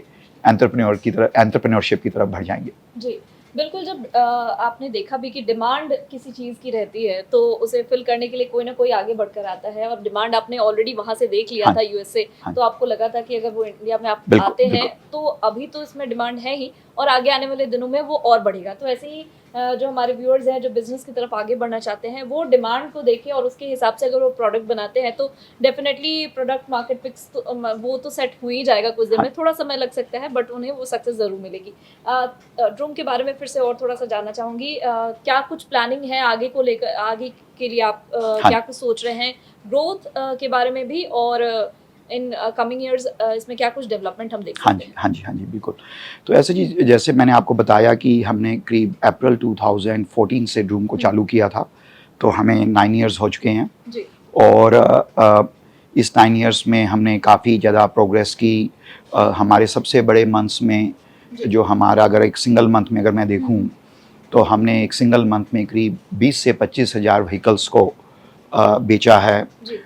एंटरप्रेन्योरशिप की तरफ बढ़ जाएंगे। जी, बिल्कुल। जब आपने देखा भी कि डिमांड किसी चीज़ की रहती है तो उसे फिल करने के लिए कोई ना कोई आगे बढ़कर आता है और डिमांड आपने ऑलरेडी वहाँ से देख लिया हाँ, था यूएसए, हाँ, तो आपको लगा था कि अगर वो इंडिया में आप बिल्कुल, आते हैं बिल्कुल। तो अभी तो इसमें डिमांड है ही और आगे आने वाले दिनों में वो और बढ़ेगा। तो ऐसे ही जो हमारे व्यूअर्स हैं जो बिजनेस की तरफ आगे बढ़ना चाहते हैं वो डिमांड को देखें और उसके हिसाब से अगर वो प्रोडक्ट बनाते हैं तो डेफिनेटली प्रोडक्ट मार्केट फिक्स तो वो तो सेट हो ही जाएगा कुछ दिन में, थोड़ा समय लग सकता है बट उन्हें वो सक्सेस ज़रूर मिलेगी। ड्रूम के बारे में फिर से और थोड़ा सा जानना चाहूँगी, क्या कुछ प्लानिंग है आगे को लेकर, आगे के लिए आप हाँ, क्या कुछ सोच रहे हैं ग्रोथ के बारे में भी और इन कमिंग ईयर्स इसमें क्या कुछ डेवलपमेंट हम देख हाँ सकते जी, हैं? हाँ जी, हाँ जी, बिल्कुल। तो ऐसे जी जैसे मैंने आपको बताया कि हमने करीब अप्रैल 2014 से ड्रूम को चालू किया था, तो हमें 9 इयर्स हो चुके हैं जी। और इस 9 इयर्स में हमने काफ़ी ज़्यादा प्रोग्रेस की। हमारे सबसे बड़े मंथ्स में जी। जो हमारा, अगर एक सिंगल मंथ में अगर मैं देखूं तो हमने एक सिंगल मंथ में करीब 20 से 25 हज़ार व्हीकल्स को बेचा है, जी।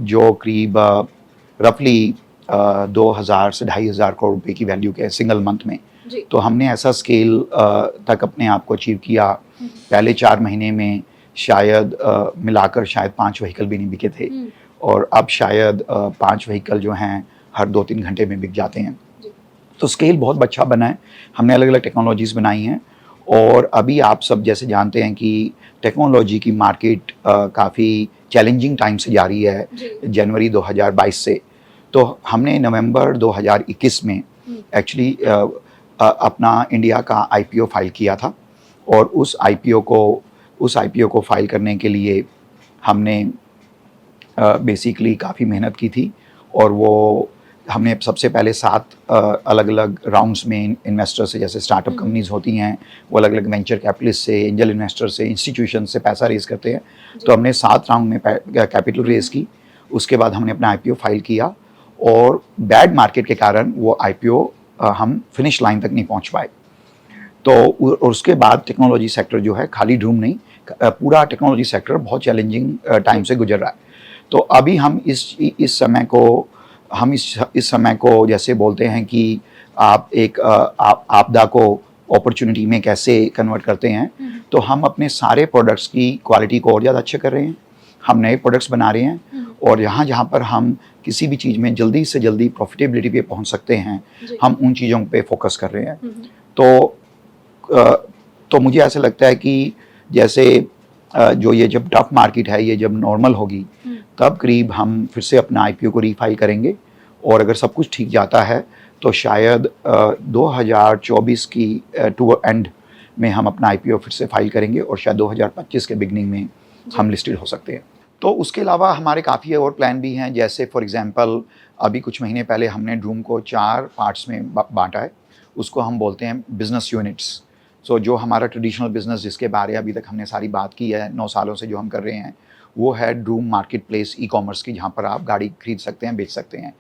जो करीब रफली 2,000 से 2,500 करोड़ रुपए की वैल्यू के सिंगल मंथ में। जी। तो हमने ऐसा स्केल तक अपने आप को अचीव किया। पहले 4 महीने में शायद मिलाकर शायद 5 व्हीकल भी नहीं बिके थे और अब शायद 5 व्हीकल जो हैं हर 2-3 घंटे में बिक जाते हैं। जी। तो स्केल बहुत अच्छा बना है। हमने अलग अलग टेक्नोलॉजीज़ बनाई हैं और अभी आप सब जैसे जानते हैं कि टेक्नोलॉजी की मार्केट काफ़ी चैलेंजिंग टाइम से जा रही है, जनवरी 2022 से। तो हमने नवंबर 2021 में एक्चुअली अपना इंडिया का आईपीओ फाइल किया था और उस आईपीओ को फाइल करने के लिए हमने बेसिकली काफ़ी मेहनत की थी और वो हमने सबसे पहले 7 अलग अलग राउंड्स में इन्वेस्टर से, जैसे स्टार्टअप कंपनीज होती हैं वो अलग अलग वेंचर कैपिटलिस्ट से, एंजल इन्वेस्टर से, इंस्टीट्यूशन से पैसा रेज़ करते हैं। तो हमने 7 राउंड में कैपिटल रेज़ की, उसके बाद हमने अपना आईपीओ फाइल किया और बैड मार्केट के कारण वो आईपीओ हम फिनिश लाइन तक नहीं पहुंच पाए। तो उसके बाद टेक्नोलॉजी सेक्टर जो है, खाली ड्रूम नहीं, पूरा टेक्नोलॉजी सेक्टर बहुत चैलेंजिंग टाइम से गुजर रहा है। तो अभी हम इस समय को जैसे बोलते हैं कि आप एक आपदा को अपॉर्चुनिटी में कैसे कन्वर्ट करते हैं, तो हम अपने सारे प्रोडक्ट्स की क्वालिटी को और ज़्यादा अच्छा कर रहे हैं, हम नए प्रोडक्ट्स बना रहे हैं, और जहाँ जहाँ पर हम किसी भी चीज़ में जल्दी से जल्दी प्रॉफिटेबिलिटी पे पहुँच सकते हैं, हम उन चीज़ों पे फोकस कर रहे हैं। तो मुझे ऐसा लगता है कि जैसे जो ये जब टफ मार्केट है, ये जब नॉर्मल होगी, तब करीब हम फिर से अपना आईपीओ को रीफाइल करेंगे, और अगर सब कुछ ठीक जाता है तो शायद 2024 की टू एंड में हम अपना आईपीओ फिर से फाइल करेंगे, और शायद 2025 के बिगनिंग में हम लिस्टेड हो सकते हैं। तो उसके अलावा हमारे काफ़ी और प्लान भी हैं, जैसे फॉर एग्जांपल अभी कुछ महीने पहले हमने ड्रूम को 4 पार्ट्स में बांटा है, उसको हम बोलते हैं बिजनेस यूनिट्स। सो जो हमारा ट्रेडिशनल बिजनेस जिसके बारे अभी तक हमने सारी बात की है 9 सालों से जो हम कर रहे हैं, वो है Droom market place e commerce की, जहाँ पर आप गाड़ी खरीद सकते हैं, बेच सकते हैं।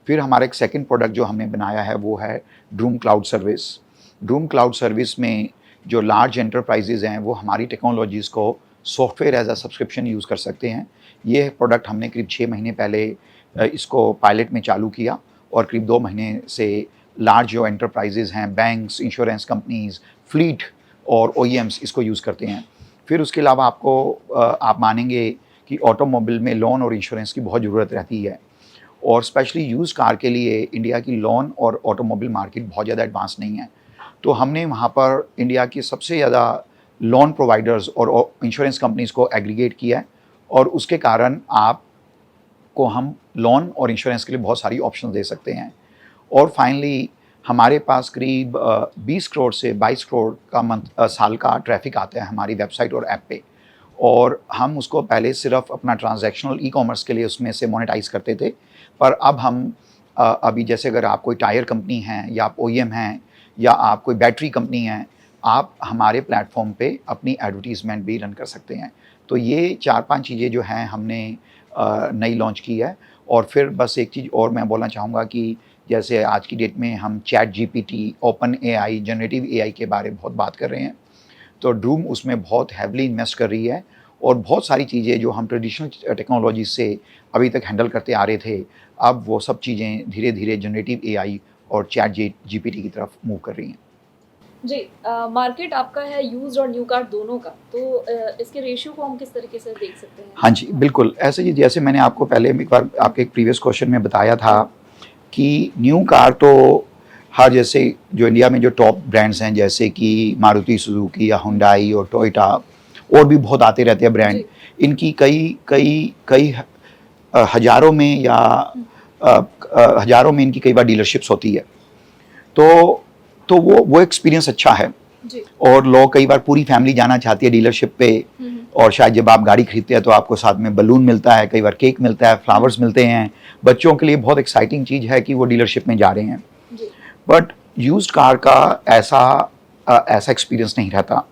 फिर हमारा एक सेकंड प्रोडक्ट जो हमने बनाया है वो है Droom cloud service. Droom cloud service में जो लार्ज एंटरप्राइजेज हैं वो हमारी टेक्नोलॉजीज़ को software as a subscription use कर सकते हैं। ये प्रोडक्ट हमने करीब 6 महीने पहले इसको पायलट में चालू किया, और करीब 2 महीने से लार्ज जो एंटरप्राइजेज हैं, बैंक्स, इंश्योरेंस कंपनीज़, फ्लीट और OEMs इसको यूज़ करते हैं। फिर उसके अलावा आप मानेंगे कि ऑटोमोबाइल में लोन और इंश्योरेंस की बहुत ज़रूरत रहती है, और स्पेशली यूज़ कार के लिए इंडिया की लोन और ऑटोमोबाइल मार्केट बहुत ज़्यादा एडवांस नहीं है। तो हमने वहाँ पर इंडिया की सबसे ज़्यादा लोन प्रोवाइडर्स और इंश्योरेंस कंपनीज़ को एग्रीगेट किया है, और उसके कारण आपको हम लोन और इंश्योरेंस के लिए बहुत सारी ऑप्शन दे सकते हैं। और फाइनली हमारे पास करीब 20 करोड़ से 22 करोड़ का साल का ट्रैफिक आता है हमारी वेबसाइट और ऐप पे, और हम उसको पहले सिर्फ अपना ट्रांजैक्शनल ई कॉमर्स के लिए उसमें से मोनेटाइज करते थे, पर अब हम अभी जैसे अगर आप कोई टायर कंपनी हैं, या आप OEM हैं, या आप कोई बैटरी कंपनी हैं, आप हमारे प्लेटफॉर्म पे अपनी एडवर्टीज़मेंट भी रन कर सकते हैं। तो ये 4-5 चीज़ें जो हैं हमने नई लॉन्च की है। और फिर बस एक चीज़ और मैं बोलना चाहूँगा कि जैसे आज की डेट में हम chat GPT, open AI, generative AI के बारे में बहुत बात कर रहे हैं, तो ड्रूम उसमें बहुत हैवली इन्वेस्ट कर रही है, और बहुत सारी चीज़ें जो हम ट्रेडिशनल टेक्नोलॉजी से अभी तक हैंडल करते आ रहे थे, अब वो सब चीज़ें धीरे धीरे जनरेटिव AI और चैट GPT की तरफ मूव कर रही हैं। जी, मार्केट आपका है यूज्ड और न्यू कार दोनों का, तो इसके रेशियो को हम किस तरीके से देख सकते हैं? हाँ जी, बिल्कुल ऐसे ही जैसे मैंने आपको पहले एक बार आपके एक प्रीवियस क्वेश्चन में बताया था कि न्यू कार तो हर जैसे जो इंडिया में जो टॉप ब्रांड्स हैं जैसे कि मारुति सुजुकी या हुंडई और टोयोटा, और भी बहुत आते रहते हैं ब्रांड, इनकी कई हज़ारों में या हज़ारों में इनकी कई बार डीलरशिप्स होती है। तो वो एक्सपीरियंस अच्छा है, और लोग कई बार पूरी फैमिली जाना चाहती है डीलरशिप पे, और शायद जब आप गाड़ी खरीदते हैं तो आपको साथ में बलून मिलता है, कई बार केक मिलता है, फ्लावर्स मिलते हैं। बच्चों के लिए बहुत एक्साइटिंग चीज़ है कि वो डीलरशिप में जा रहे हैं, बट यूज्ड कार का ऐसा एक्सपीरियंस नहीं रहता।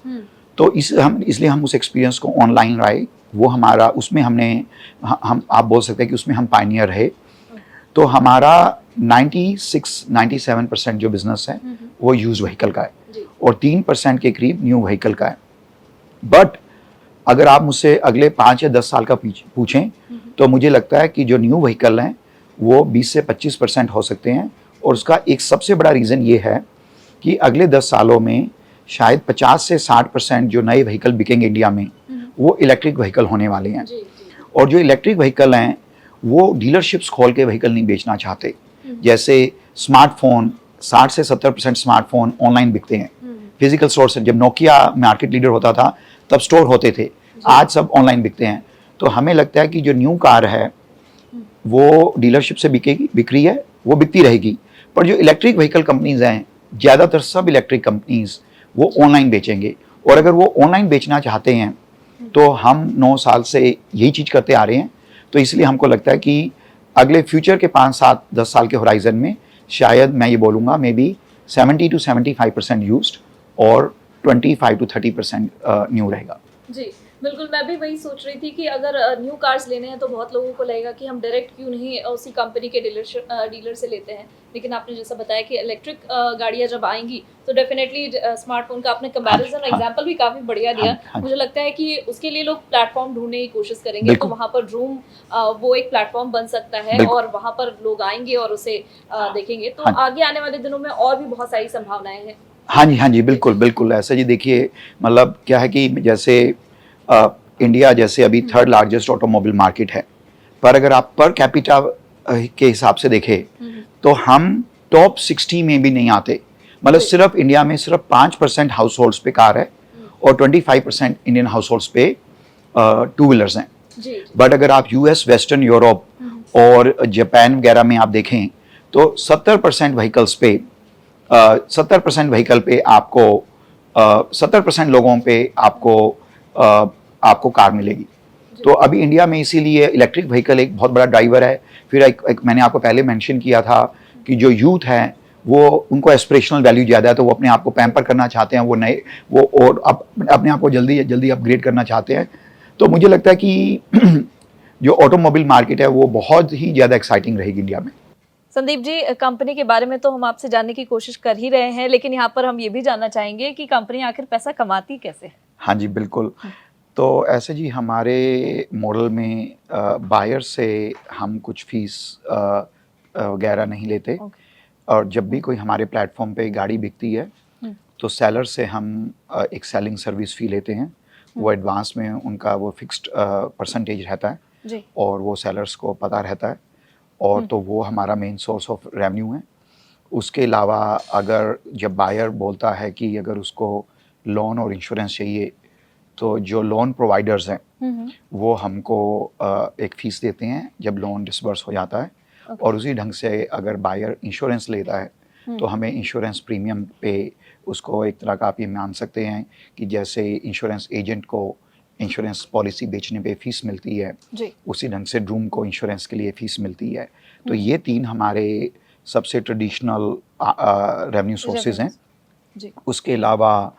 तो इसलिए हम उस एक्सपीरियंस को ऑनलाइन लाए, वो हमारा उसमें हम आप बोल सकते हैं कि उसमें हम पायनियर रहे। तो हमारा 96-97% जो बिजनेस है वो यूज व्हीकल का है, और 3% के करीब न्यू व्हीकल का है। बट अगर आप मुझसे अगले 5 या 10 साल का पूछें तो मुझे लगता है कि जो न्यू व्हीकल हैं वो 20 से 25% हो सकते हैं, और उसका एक सबसे बड़ा रीज़न ये है कि अगले 10 सालों में शायद 50 से 60% जो नए व्हीकल बिकेंगे इंडिया में वो इलेक्ट्रिक व्हीकल होने वाले हैं। और जो इलेक्ट्रिक व्हीकल हैं वो डीलरशिप्स खोल के व्हीकल नहीं बेचना चाहते। जैसे स्मार्टफोन, 60 से 70% स्मार्टफोन ऑनलाइन बिकते हैं, फिजिकल स्टोर से। जब नोकिया मार्केट लीडर होता था तब स्टोर होते थे, आज सब ऑनलाइन बिकते हैं। तो हमें लगता है कि जो न्यू कार है वो डीलरशिप से बिक रही है, वो बिकती रहेगी, पर जो इलेक्ट्रिक व्हीकल कंपनीज हैं ज़्यादातर सब इलेक्ट्रिक कंपनीज वो ऑनलाइन बेचेंगे। और अगर वो ऑनलाइन बेचना चाहते हैं तो हम 9 साल से यही चीज़ करते आ रहे हैं। तो इसलिए हमको लगता है कि अगले फ्यूचर के 5, 7, 10 साल के होराइजन में शायद मैं ये बोलूँगा मे बी 70 to 75% यूज्ड और 25 to 30% न्यू रहेगा। जी बिल्कुल, मैं भी वही सोच रही थी कि अगर न्यू कार्स लेने हैं तो बहुत लोगों को लगेगा कि हम डायरेक्ट क्यों नहीं उसी कंपनी के डीलर से लेते हैं। लेकिन आपने जैसा बताया कि इलेक्ट्रिक गाड़ियाँ जब आएंगी तो डेफिनेटली स्मार्टफोन का आपने कंपैरिजन एग्जांपल भी काफ़ी बढ़िया दिया। मुझे लगता है कि उसके लिए लोग प्लेटफॉर्म ढूंढने की कोशिश करेंगे, तो वहाँ पर ड्रूम वो एक प्लेटफॉर्म बन सकता है, और वहाँ पर लोग आएंगे और उसे देखेंगे। तो आगे आने वाले दिनों में और भी बहुत सारी संभावनाएं हैं। हाँ जी बिल्कुल बिल्कुल ऐसा जी। देखिए मतलब क्या है कि जैसे इंडिया जैसे अभी थर्ड लार्जेस्ट ऑटोमोबाइल मार्केट है, पर अगर आप पर कैपिटा के हिसाब से देखें तो हम टॉप 60 में भी नहीं आते। मतलब जी। सिर्फ इंडिया में सिर्फ 5% हाउस होल्ड्स पे कार है और 25% इंडियन हाउस होल्ड्स पे टू व्हीलर्स हैं। जी जी। बट अगर आप यूएस, वेस्टर्न यूरोप और जापान वगैरह में आप देखें तो 70% व्हीकल्स पे 70% व्हीकल पे आपको 70% लोगों पे आपको कार मिलेगी। तो अभी इंडिया में इसीलिए इलेक्ट्रिक व्हीकल एक बहुत बड़ा ड्राइवर है। फिर एक मैंने आपको पहले मेंशन किया था कि जो यूथ है वो उनको एस्पिरेशनल वैल्यू ज़्यादा है, तो वो अपने आप को पैम्पर करना चाहते हैं, वो नए वो और अपने आप को जल्दी जल्दी अपग्रेड करना चाहते हैं। तो मुझे लगता है कि जो ऑटोमोबाइल मार्केट है वो बहुत ही ज़्यादा एक्साइटिंग रहेगी इंडिया में। संदीप जी, कंपनी के बारे में तो हम आपसे जानने की कोशिश कर ही रहे हैं, लेकिन यहाँ पर हम ये भी जानना चाहेंगे कि कंपनी आखिर पैसा कमाती कैसे है? हाँ जी बिल्कुल। तो ऐसे जी हमारे मॉडल में बायर से हम कुछ फीस वगैरह नहीं लेते। ओके। और जब भी कोई हमारे प्लेटफॉर्म पे गाड़ी बिकती है तो सेलर से हम एक सेलिंग सर्विस फ़ी लेते हैं। वो एडवांस में उनका वो फिक्स्ड परसेंटेज रहता है जी। और वो सेलर्स को पता रहता है, और तो वो हमारा मेन सोर्स ऑफ रेवेन्यू है। उसके अलावा अगर जब बायर बोलता है कि अगर उसको लोन और इंश्योरेंस चाहिए तो जो लोन प्रोवाइडर्स हैं वो हमको एक फ़ीस देते हैं जब लोन डिसबर्स हो जाता है। और उसी ढंग से अगर बायर इंश्योरेंस लेता है तो हमें इंश्योरेंस प्रीमियम पे उसको एक तरह का आप ये मान सकते हैं कि जैसे इंश्योरेंस एजेंट को इंश्योरेंस पॉलिसी बेचने पे फ़ीस मिलती है, जी। उसी ढंग से ड्रूम को इंश्योरेंस के लिए फ़ीस मिलती है। तो ये तीन हमारे सबसे ट्रेडिशनल रेवेन्यू सोर्सेज हैं। जी। उसके अलावा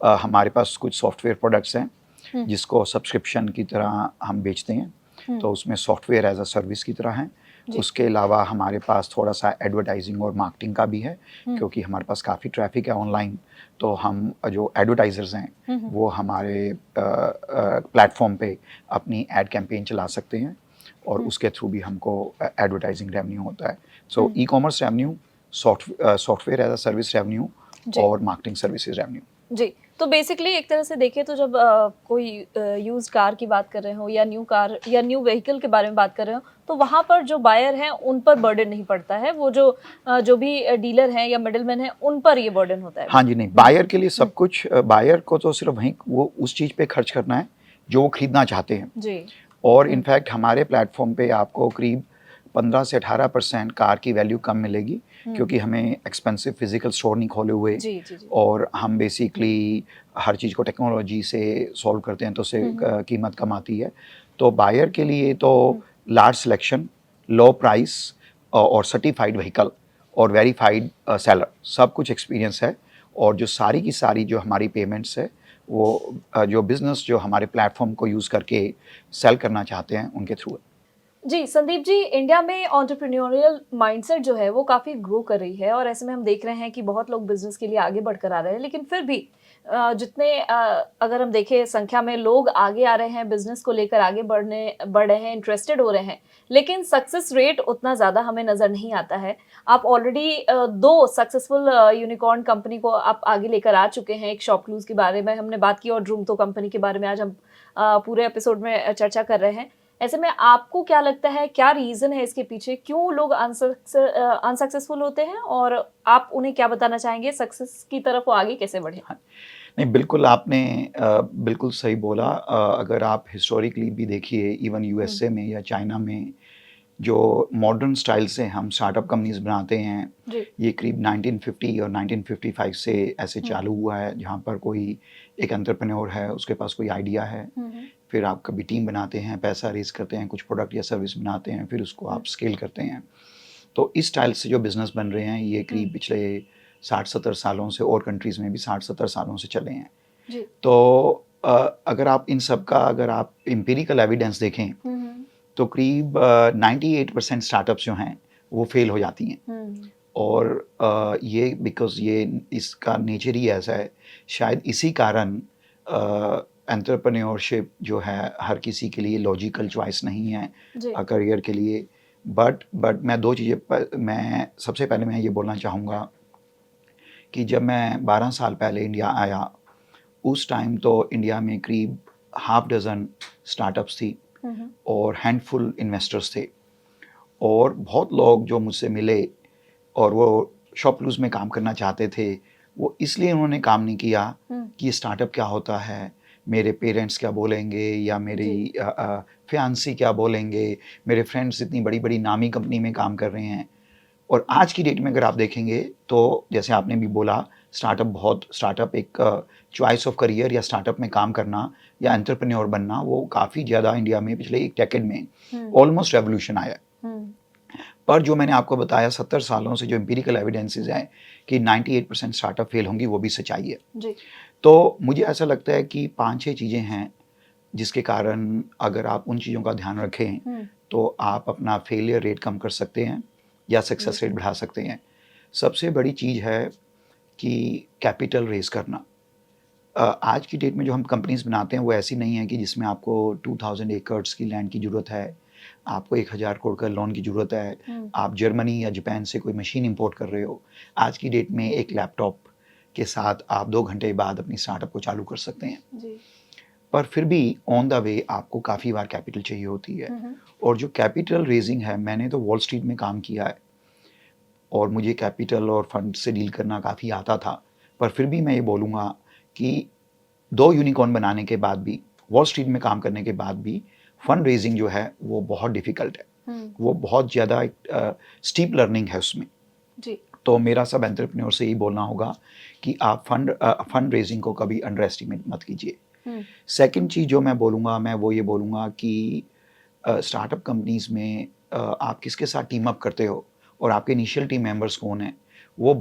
हमारे पास कुछ सॉफ्टवेयर प्रोडक्ट्स हैं जिसको सब्सक्रिप्शन की तरह हम बेचते हैं, तो उसमें सॉफ्टवेयर एज अ सर्विस की तरह हैं। उसके अलावा हमारे पास थोड़ा सा एडवर्टाइजिंग और मार्केटिंग का भी है, क्योंकि हमारे पास काफ़ी ट्रैफिक है ऑनलाइन, तो हम जो एडवर्टाइजर्स हैं वो हमारे प्लेटफॉर्म पे अपनी एड कैंपेन चला सकते हैं और उसके थ्रू भी हमको एडवर्टाइजिंग रेवेन्यू होता है। So e commerce revenue, software as a service revenue और मार्केटिंग सर्विसेज रेवेन्यू। जी। तो बेसिकली एक तरह से देखें तो जब कोई यूज्ड कार की बात कर रहे हो या न्यू कार या न्यू व्हीकल के बारे में बात कर रहे हो, तो वहाँ पर जो बायर हैं उन पर बर्डन नहीं पड़ता है, वो जो भी डीलर हैं या मिडलमैन हैं उन पर ये बर्डन होता है। हाँ जी, नहीं, बायर के लिए सब कुछ बायर को तो सिर्फ वहीं वो उस चीज़ पे खर्च करना है जो वो खरीदना चाहते हैं। जी। और इनफैक्ट हमारे प्लेटफॉर्म पे आपको करीब 15 से 18% कार की वैल्यू कम मिलेगी, क्योंकि हमें एक्सपेंसिव फिजिकल स्टोर नहीं खोले हुए, जी जी जी। और हम बेसिकली हर चीज़ को टेक्नोलॉजी से सॉल्व करते हैं, तो उससे कीमत कम आती है। तो बायर के लिए तो लार्ज सिलेक्शन, लो प्राइस और सर्टिफाइड व्हीकल और वेरीफाइड सेलर, सब कुछ एक्सपीरियंस है। और जो सारी की सारी जो हमारी पेमेंट्स है वो जो बिज़नेस जो हमारे प्लेटफॉर्म को यूज़ करके सेल करना चाहते हैं उनके थ्रू है। जी, संदीप जी, इंडिया में एंटरप्रेन्योरियल माइंडसेट जो है वो काफ़ी ग्रो कर रही है और ऐसे में हम देख रहे हैं कि बहुत लोग बिज़नेस के लिए आगे बढ़कर आ रहे हैं। लेकिन फिर भी जितने अगर हम देखें संख्या में लोग आगे आ रहे हैं, बिज़नेस को लेकर आगे बढ़ रहे हैं, इंटरेस्टेड हो रहे हैं, लेकिन सक्सेस रेट उतना ज़्यादा हमें नज़र नहीं आता है। आप ऑलरेडी 2 सक्सेसफुल यूनिकॉर्न कंपनी को आप आगे लेकर आ चुके हैं। एक शॉपक्लूज़ के बारे में हमने बात की और ड्रूमटो कंपनी के बारे में आज हम पूरे एपिसोड में चर्चा कर रहे हैं। ऐसे में आपको क्या लगता है, क्या रीज़न है इसके पीछे? क्यों लोग अनसक्सेसफुल होते हैं और आप उन्हें क्या बताना चाहेंगे सक्सेस की तरफ वो आगे कैसे बढ़ें? हाँ, नहीं बिल्कुल आपने बिल्कुल सही बोला। अगर आप हिस्टोरिकली भी देखिए, इवन यूएसए में या चाइना में जो मॉडर्न स्टाइल से हम स्टार्टअप कंपनीज बनाते हैं, जी। ये करीब 1950 और 1955 से ऐसे चालू हुआ है, जहाँ पर कोई एक एंटरप्रेन्योर है, उसके पास कोई आइडिया है, फिर आप कभी टीम बनाते हैं, पैसा रेज करते हैं, कुछ प्रोडक्ट या सर्विस बनाते हैं, फिर उसको आप स्केल करते हैं। तो इस स्टाइल से जो बिज़नेस बन रहे हैं ये करीब पिछले 60-70 सालों से, और कंट्रीज़ में भी 60-70 सालों से चले हैं। जी। तो अगर आप इन सब का अगर आप एम्पिरिकल एविडेंस देखें तो करीब 98% स्टार्टअप्स जो हैं वो फेल हो जाती हैं। और ये बिकॉज़ ये इसका नेचर ही ऐसा है, शायद इसी कारण एंटरप्रेन्योरशिप जो है हर किसी के लिए लॉजिकल चॉइस नहीं है जी। करियर के लिए। बट मैं दो चीज़ें मैं सबसे पहले मैं ये बोलना चाहूँगा कि जब मैं 12 साल पहले इंडिया आया, उस टाइम तो इंडिया में करीब हाफ डज़न स्टार्टअप्स थी और हैंडफुल इन्वेस्टर्स थे, और बहुत लोग जो मुझसे मिले और वो शॉपक्लूज़ में काम करना चाहते थे, वो इसलिए उन्होंने काम नहीं किया कि स्टार्टअप क्या होता है, मेरे पेरेंट्स क्या बोलेंगे, या मेरी फियांसी क्या बोलेंगे, मेरे फ्रेंड्स इतनी बड़ी बड़ी नामी कंपनी में काम कर रहे हैं। और आज की डेट में अगर आप देखेंगे तो जैसे आपने भी बोला, स्टार्टअप एक चॉइस ऑफ करियर या स्टार्टअप में काम करना या एंटरप्रेन्योर बनना, वो काफ़ी ज़्यादा इंडिया में पिछले एक डेकेड में ऑलमोस्ट रेवोल्यूशन आया है। पर जो मैंने आपको बताया 70 सालों से जो एम्पिरिकल एविडेंसेस हैं कि 98% स्टार्टअप फेल होंगी, वो भी सच्चाई है जी। तो मुझे ऐसा लगता है कि 5-6 चीज़ें हैं जिसके कारण अगर आप उन चीज़ों का ध्यान रखें तो आप अपना फेलियर रेट कम कर सकते हैं या सक्सेस रेट बढ़ा सकते हैं। सबसे बड़ी चीज़ है कि कैपिटल रेज करना। आज की डेट में जो हम कंपनीज बनाते हैं वो ऐसी नहीं है कि जिसमें आपको 2000 एकर्स की लैंड की ज़रूरत है, आपको 1000 करोड़ का लोन की ज़रूरत है, आप जर्मनी या जापान से कोई मशीन इंपोर्ट कर रहे हो। आज की डेट में एक लैपटॉप के साथ आप 2 घंटे बाद अपनी स्टार्टअप को चालू कर सकते हैं जी। पर फिर भी ऑन द वे आपको काफ़ी बार कैपिटल चाहिए होती है। और जो कैपिटल रेजिंग है, मैंने तो वॉल स्ट्रीट में काम किया है और मुझे कैपिटल और फंड से डील करना काफ़ी आता था, पर फिर भी मैं ये बोलूँगा कि 2 यूनिकॉर्न बनाने के बाद भी, वॉल स्ट्रीट में काम करने के बाद भी फंड रेजिंग जो है वो बहुत डिफ़िकल्ट है। वो बहुत ज़्यादा स्टीप लर्निंग है उसमें। जी। तो मेरा सब एंटरप्रेन्योर से यही बोलना होगा कि आप फंड रेजिंग को कभी अंडर एस्टिमेट मत कीजिए। सेकंड चीज़ जो मैं बोलूँगा, मैं वो ये बोलूँगा कि स्टार्टअप कंपनीज़ में आप किसके साथ टीम अप करते हो और आपके इनिशियल टीम मेंबर्स कौन हैं, वो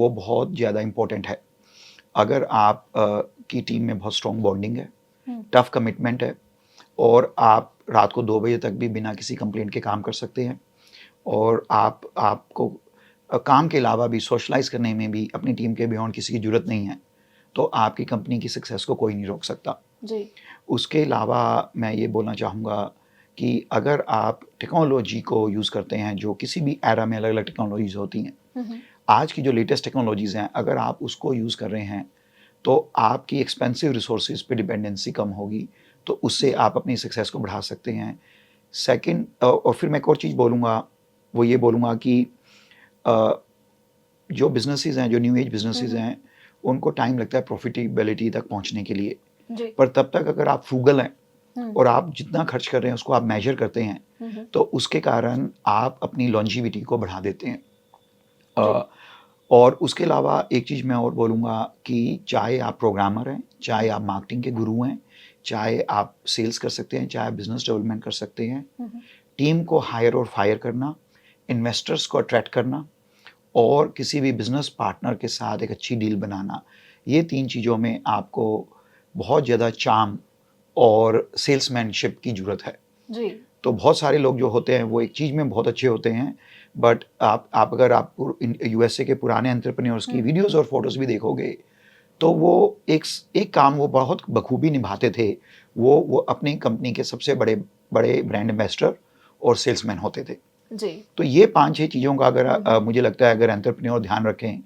बहुत ज़्यादा इम्पोर्टेंट है। अगर आप की टीम में बहुत स्ट्रॉन्ग बॉन्डिंग है, टफ कमिटमेंट है और आप रात को 2 बजे तक भी बिना किसी कंप्लेंट के काम कर सकते हैं और आपको काम के अलावा भी सोशलाइज करने में भी अपनी टीम के बियॉन्ड किसी की ज़रूरत नहीं है, तो आपकी कंपनी की सक्सेस को कोई नहीं रोक सकता। जी। उसके अलावा मैं ये बोलना चाहूँगा कि अगर आप टेक्नोलॉजी को यूज़ करते हैं, जो किसी भी एरा में अलग-अलग टेक्नोलॉजीज़ होती हैं, आज की जो लेटेस्ट टेक्नोलॉजीज़ हैं, अगर आप उसको यूज़ कर रहे हैं, तो आपकी एक्सपेंसिव रिसोर्सेज़ पे डिपेंडेंसी कम होगी, तो उससे आप अपनी सक्सेस को बढ़ा सकते हैं। सेकंड और फिर मैं एक और चीज़ बोलूँगा, वो ये बोलूँगा कि जो बिज़नेसेस हैं, जो न्यू एज बिज़नेसेस हैं, उनको टाइम लगता है प्रॉफिटेबिलिटी तक पहुँचने के लिए। जी। पर तब तक अगर आप फ्रूगल हैं और आप जितना खर्च कर रहे हैं उसको आप मेजर करते हैं, तो उसके कारण आप अपनी लॉन्जिविटी को बढ़ा देते हैं। और उसके अलावा एक चीज़ मैं और बोलूँगा कि चाहे आप प्रोग्रामर हैं, चाहे आप मार्केटिंग के गुरु हैं, चाहे आप सेल्स कर सकते हैं, चाहे आप बिज़नेस डेवलपमेंट कर सकते हैं, टीम को हायर और फायर करना, इन्वेस्टर्स को अट्रैक्ट करना और किसी भी बिज़नेस पार्टनर के साथ एक अच्छी डील बनाना, ये 3 चीज़ों में आपको बहुत ज़्यादा चार्म और सेल्समैनशिप की ज़रूरत है। जी। तो बहुत सारे लोग जो होते हैं वो एक चीज़ में बहुत अच्छे होते हैं, बट अगर आप यूएसए के पुराने एंटरप्रेन्योर्स की वीडियोस और फोटोज़ भी देखोगे, तो वो एक काम वो बहुत बखूबी निभाते थे। वो अपनी कंपनी के सबसे बड़े ब्रांड एम्बेसडर और सेल्समैन होते थे। जी। तो ये 5-6 चीज़ों का अगर मुझे लगता है अगर एंटरप्रेन्योर ध्यान रखें,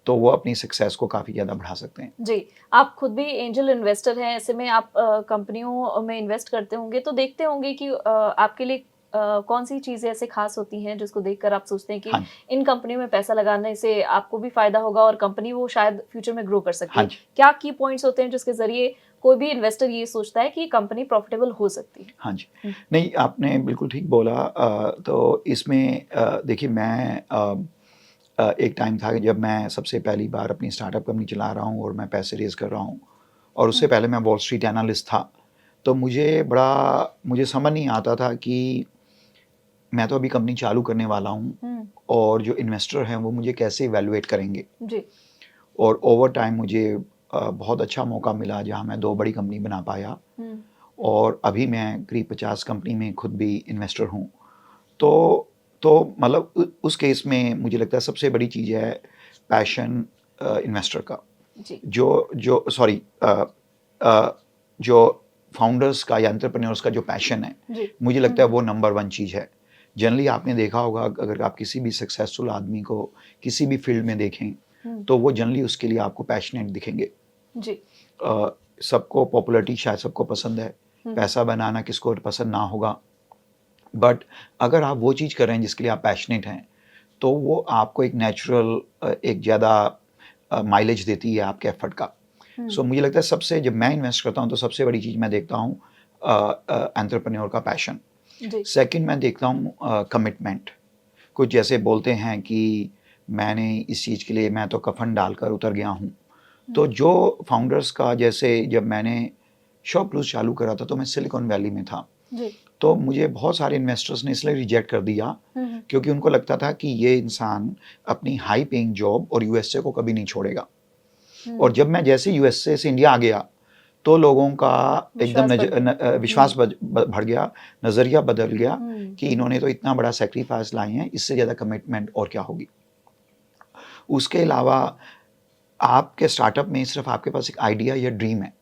तो वो अपनी सक्सेस को काफ़ी ज़्यादा बढ़ा सकते हैं। जी, आप खुद भी एंजल इन्वेस्टर हैं, ऐसे में आप कंपनियों में इन्वेस्ट करते होंगे, तो देखते होंगे कि आपके लिए कौन-सी चीज़ें ऐसे खास होती हैं जिसको देखकर आप सोचते हैं कि हाँ जी, इन कंपनियों में पैसा लगाने से आपको भी फ़ायदा होगा और कंपनी वो शायद फ्यूचर में ग्रो कर सकती हाँ है। जी, क्या की पॉइंट्स होते हैं जिसके ज़रिए कोई भी इन्वेस्टर ये सोचता है कि कंपनी प्रॉफिटेबल हो सकती है? हाँ जी। नहीं, आपने बिल्कुल ठीक बोला। तो इसमें देखिए मैं एक टाइम था कि जब मैं सबसे पहली बार अपनी स्टार्टअप कंपनी चला रहा हूँ और मैं पैसे रेज़ कर रहा हूँ और उससे पहले मैं वॉल स्ट्रीट एनालिस्ट था। तो मुझे समझ नहीं आता था कि मैं तो अभी कंपनी चालू करने वाला हूँ और जो इन्वेस्टर हैं वो मुझे कैसे इवैल्यूएट करेंगे। जी। और ओवर टाइम मुझे बहुत अच्छा मौका मिला जहाँ मैं 2 बड़ी कंपनी बना पाया और अभी मैं करीब 50 कंपनी में खुद भी इन्वेस्टर हूँ। तो मतलब उस केस में मुझे लगता है सबसे बड़ी चीज़ है पैशन इन्वेस्टर का। जी। जो फाउंडर्स का या एंटरप्रेन्योर्स का जो पैशन है, जी। मुझे लगता है वो नंबर 1 चीज़ है। जनरली आपने देखा होगा अगर आप किसी भी सक्सेसफुल आदमी को किसी भी फील्ड में देखें, तो वो जनरली उसके लिए आपको पैशनेट दिखेंगे। जी। सबको पॉपुलैरिटी शायद सबको पसंद है, पैसा बनाना किसको पसंद ना होगा, बट अगर आप वो चीज़ कर रहे हैं जिसके लिए आप पैशनेट हैं, तो वो आपको एक नेचुरल एक ज़्यादा माइलेज देती है आपके एफर्ट का। सो मुझे लगता है सबसे, जब मैं इन्वेस्ट करता हूँ तो सबसे बड़ी चीज़ मैं देखता हूँ एंटरप्रेन्योर का पैशन। सेकंड मैं देखता हूँ कमिटमेंट। कुछ जैसे बोलते हैं कि मैंने इस चीज़ के लिए मैं तो कफन डालकर उतर गया हूँ। तो जो फाउंडर्स का, जैसे जब मैंने शॉपक्लूज़ चालू करा था तो मैं सिलिकॉन वैली में था। तो मुझे बहुत सारे इन्वेस्टर्स ने इसलिए रिजेक्ट कर दिया क्योंकि उनको लगता था कि ये इंसान अपनी हाई पेइंग जॉब और यूएसए को कभी नहीं छोड़ेगा। और जब मैं जैसे यूएसए से इंडिया आ गया तो लोगों का एकदम विश्वास बढ़ गया, नज़रिया बदल गया कि इन्होंने तो इतना बड़ा सेक्रीफाइस लाए हैं, इससे ज़्यादा कमिटमेंट और क्या होगी। उसके अलावा आपके स्टार्टअप में सिर्फ आपके पास एक आइडिया या ड्रीम है,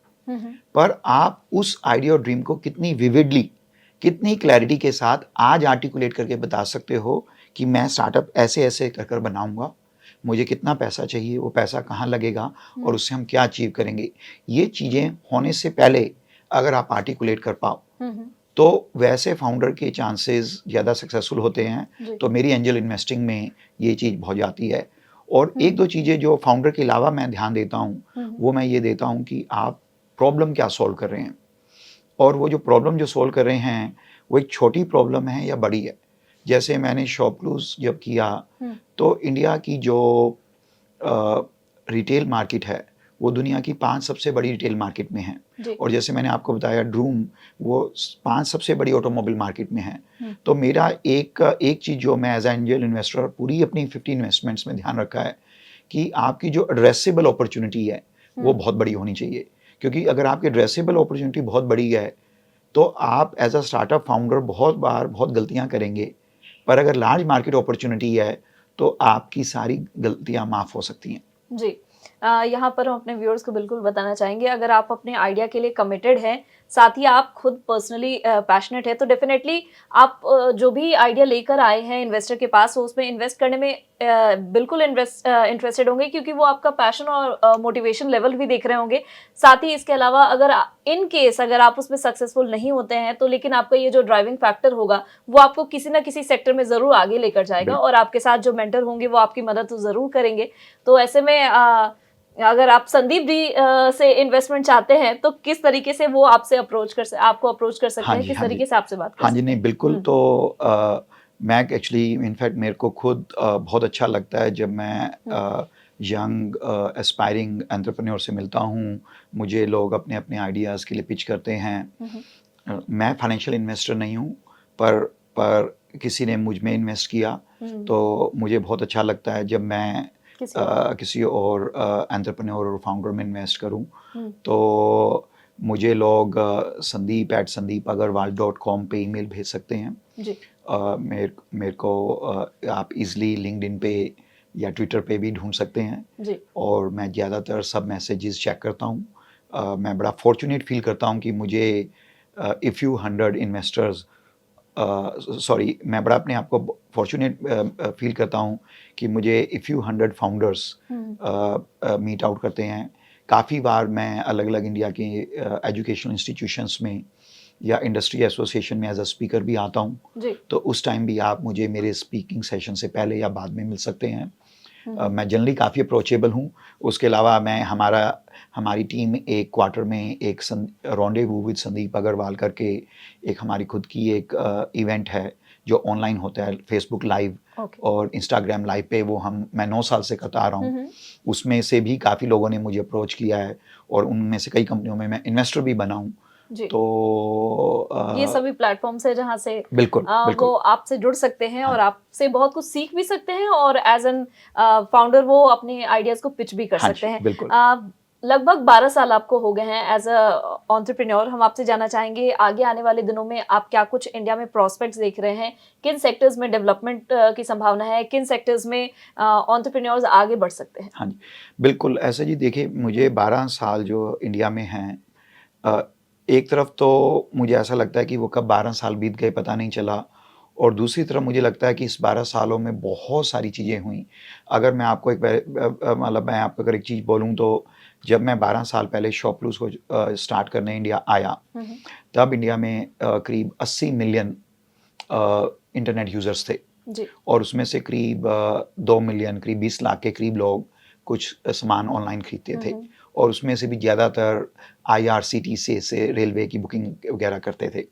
पर आप उस आइडिया और ड्रीम को कितनी विविडली, कितनी क्लैरिटी के साथ आज आर्टिकुलेट करके बता सकते हो कि मैं स्टार्टअप ऐसे ऐसे कर कर बनाऊंगा, मुझे कितना पैसा चाहिए, वो पैसा कहाँ लगेगा और उससे हम क्या अचीव करेंगे। ये चीज़ें होने से पहले अगर आप आर्टिकुलेट कर पाओ तो वैसे फाउंडर के चांसेस ज़्यादा सक्सेसफुल होते हैं। तो मेरी एंजल इन्वेस्टिंग में ये चीज़ बहुत जाती है। और एक दो चीज़ें जो फाउंडर के अलावा मैं ध्यान देता हूँ वो मैं ये देता हूँ कि आप प्रॉब्लम क्या सॉल्व कर रहे हैं, और वो जो प्रॉब्लम जो सॉल्व कर रहे हैं वो एक छोटी प्रॉब्लम है या बड़ी है। जैसे मैंने शॉपक्लूज़ जब किया तो इंडिया की जो रिटेल मार्केट है वो दुनिया की 5 सबसे बड़ी रिटेल मार्केट में है। और जैसे मैंने आपको बताया ड्रूम वो 5 सबसे बड़ी ऑटोमोबाइल मार्केट में है। तो मेरा एक चीज़ जो मैं एज एंजल इन्वेस्टर पूरी अपनी 50 इन्वेस्टमेंट्स में ध्यान रखा है कि आपकी जो एड्रेसेबल अपॉर्चुनिटी है वो बहुत बड़ी होनी चाहिए। क्योंकि अगर आपकी एड्रेसेबल अपॉर्चुनिटी बहुत बड़ी है तो आप एज अ स्टार्टअप फाउंडर बहुत बार बहुत गलतियां करेंगे, पर अगर लार्ज मार्केट अपॉर्चुनिटी है तो आपकी सारी गलतियां माफ़ हो सकती हैं। जी। यहाँ पर हम अपने व्यूअर्स को बिल्कुल बताना चाहेंगे, अगर आप अपने आइडिया के लिए कमिटेड हैं, साथ ही आप खुद पर्सनली पैशनेट है, तो डेफिनेटली आप जो भी आइडिया लेकर आए हैं इन्वेस्टर के पास, वो उसमें इन्वेस्ट करने में बिल्कुल इंटरेस्टेड होंगे, क्योंकि वो आपका पैशन और मोटिवेशन लेवल भी देख रहे होंगे। साथ ही इसके अलावा अगर इन केस अगर आप उसमें सक्सेसफुल नहीं होते हैं, तो लेकिन आपका ये जो ड्राइविंग फैक्टर होगा वो आपको किसी ना किसी सेक्टर में ज़रूर आगे लेकर जाएगा, और आपके साथ जो मेंटर होंगे वो आपकी मदद तो ज़रूर करेंगे। तो ऐसे में अगर आप संदीप जी से इन्वेस्टमेंट चाहते हैं तो किस तरीके से वो आपको अप्रोच कर सकते हैं, किस तरीके से आपसे बात कर सकते हैं? हाँ जी, नहीं बिल्कुल। तो मैं एक्चुअली इनफैक्ट मेरे को खुद बहुत अच्छा लगता है जब मैं यंग एस्पायरिंग एंटरप्रेन्योर से मिलता हूँ। मुझे लोग अपने अपने आइडियाज़ के लिए पिच करते हैं। मैं फाइनेंशियल इन्वेस्टर नहीं हूँ, पर किसी ने मुझ में इन्वेस्ट किया तो मुझे बहुत अच्छा लगता है जब मैं किसी और एंटरप्रेन्योर और फाउंडर में इन्वेस्ट करूं। तो मुझे लोग sandeep@sandeepagarwal.com पे ईमेल भेज सकते हैं जी। मेरे को आप इजली लिंक्डइन पे या ट्विटर पे भी ढूंढ सकते हैं जी। और मैं ज़्यादातर सब मैसेजेस चेक करता हूँ। मैं बड़ा फॉर्चुनेट फील करता हूँ कि मुझे इफ़ यू 100 इन्वेस्टर्स मैं बड़ा अपने आप को फॉर्चुनेट फील करता हूँ कि मुझे if you 100 founders meet out करते हैं। काफ़ी बार मैं अलग अलग इंडिया के एजुकेशनल इंस्टीट्यूशंस में या इंडस्ट्री एसोसिएशन में एज अ स्पीकर भी आता हूँ। तो उस टाइम भी आप मुझे मेरे स्पीकिंग सेशन से पहले या बाद में मिल सकते हैं। मैं जनरली काफ़ी अप्रोचेबल हूँ। उसके अलावा हमारी टीम एक क्वार्टर में एक रॉन्डेवू विद संदीप अग्रवाल करके एक हमारी खुद की एक इवेंट है जो ऑनलाइन होता है, फेसबुक लाइव और इंस्टाग्राम लाइव पे। वो मैं 9 साल से करता आ रहा हूँ। उसमें से भी काफ़ी लोगों ने मुझे अप्रोच किया है और उनमें से कई कंपनियों में मैं इन्वेस्टर भी बना हूँ। तो ये सभी प्लेटफॉर्म्स है जहाँ से बिल्कुल वो आपसे जुड़ सकते हैं और आपसे बहुत कुछ सीख भी सकते हैं, और एज एन फाउंडर वो अपने आइडियाज को पिच भी कर सकते हैं। बिल्कुल। लगभग 12 साल आपको हो गए हैं एज अ एंटरप्रेन्योर। हम आपसे जानना चाहेंगे आगे आने वाले दिनों में आप क्या कुछ इंडिया में प्रॉस्पेक्ट्स देख रहे हैं, किन सेक्टर्स में डेवलपमेंट की संभावना है, किन सेक्टर्स में एंटरप्रेन्योर्स आगे बढ़ सकते हैं? हाँ जी, बिल्कुल। ऐसा जी देखिए, मुझे 12 साल जो इंडिया में हैं, एक तरफ तो मुझे ऐसा लगता है कि वो कब 12 साल बीत गए पता नहीं चला, और दूसरी तरफ मुझे लगता है कि इस 12 सालों में बहुत सारी चीज़ें हुई। अगर मैं आपको मतलब मैं आपको अगर एक चीज़ बोलूँ तो जब मैं 12 साल पहले शॉपक्लूज़ को स्टार्ट करने इंडिया आया, तब इंडिया में करीब 80 मिलियन इंटरनेट यूज़र्स थे जी। और उसमें से करीब 2 मिलियन, करीब 20 लाख के करीब लोग कुछ सामान ऑनलाइन खरीदते थे और उसमें से भी ज़्यादातर IRCTC से रेलवे की बुकिंग वगैरह करते थे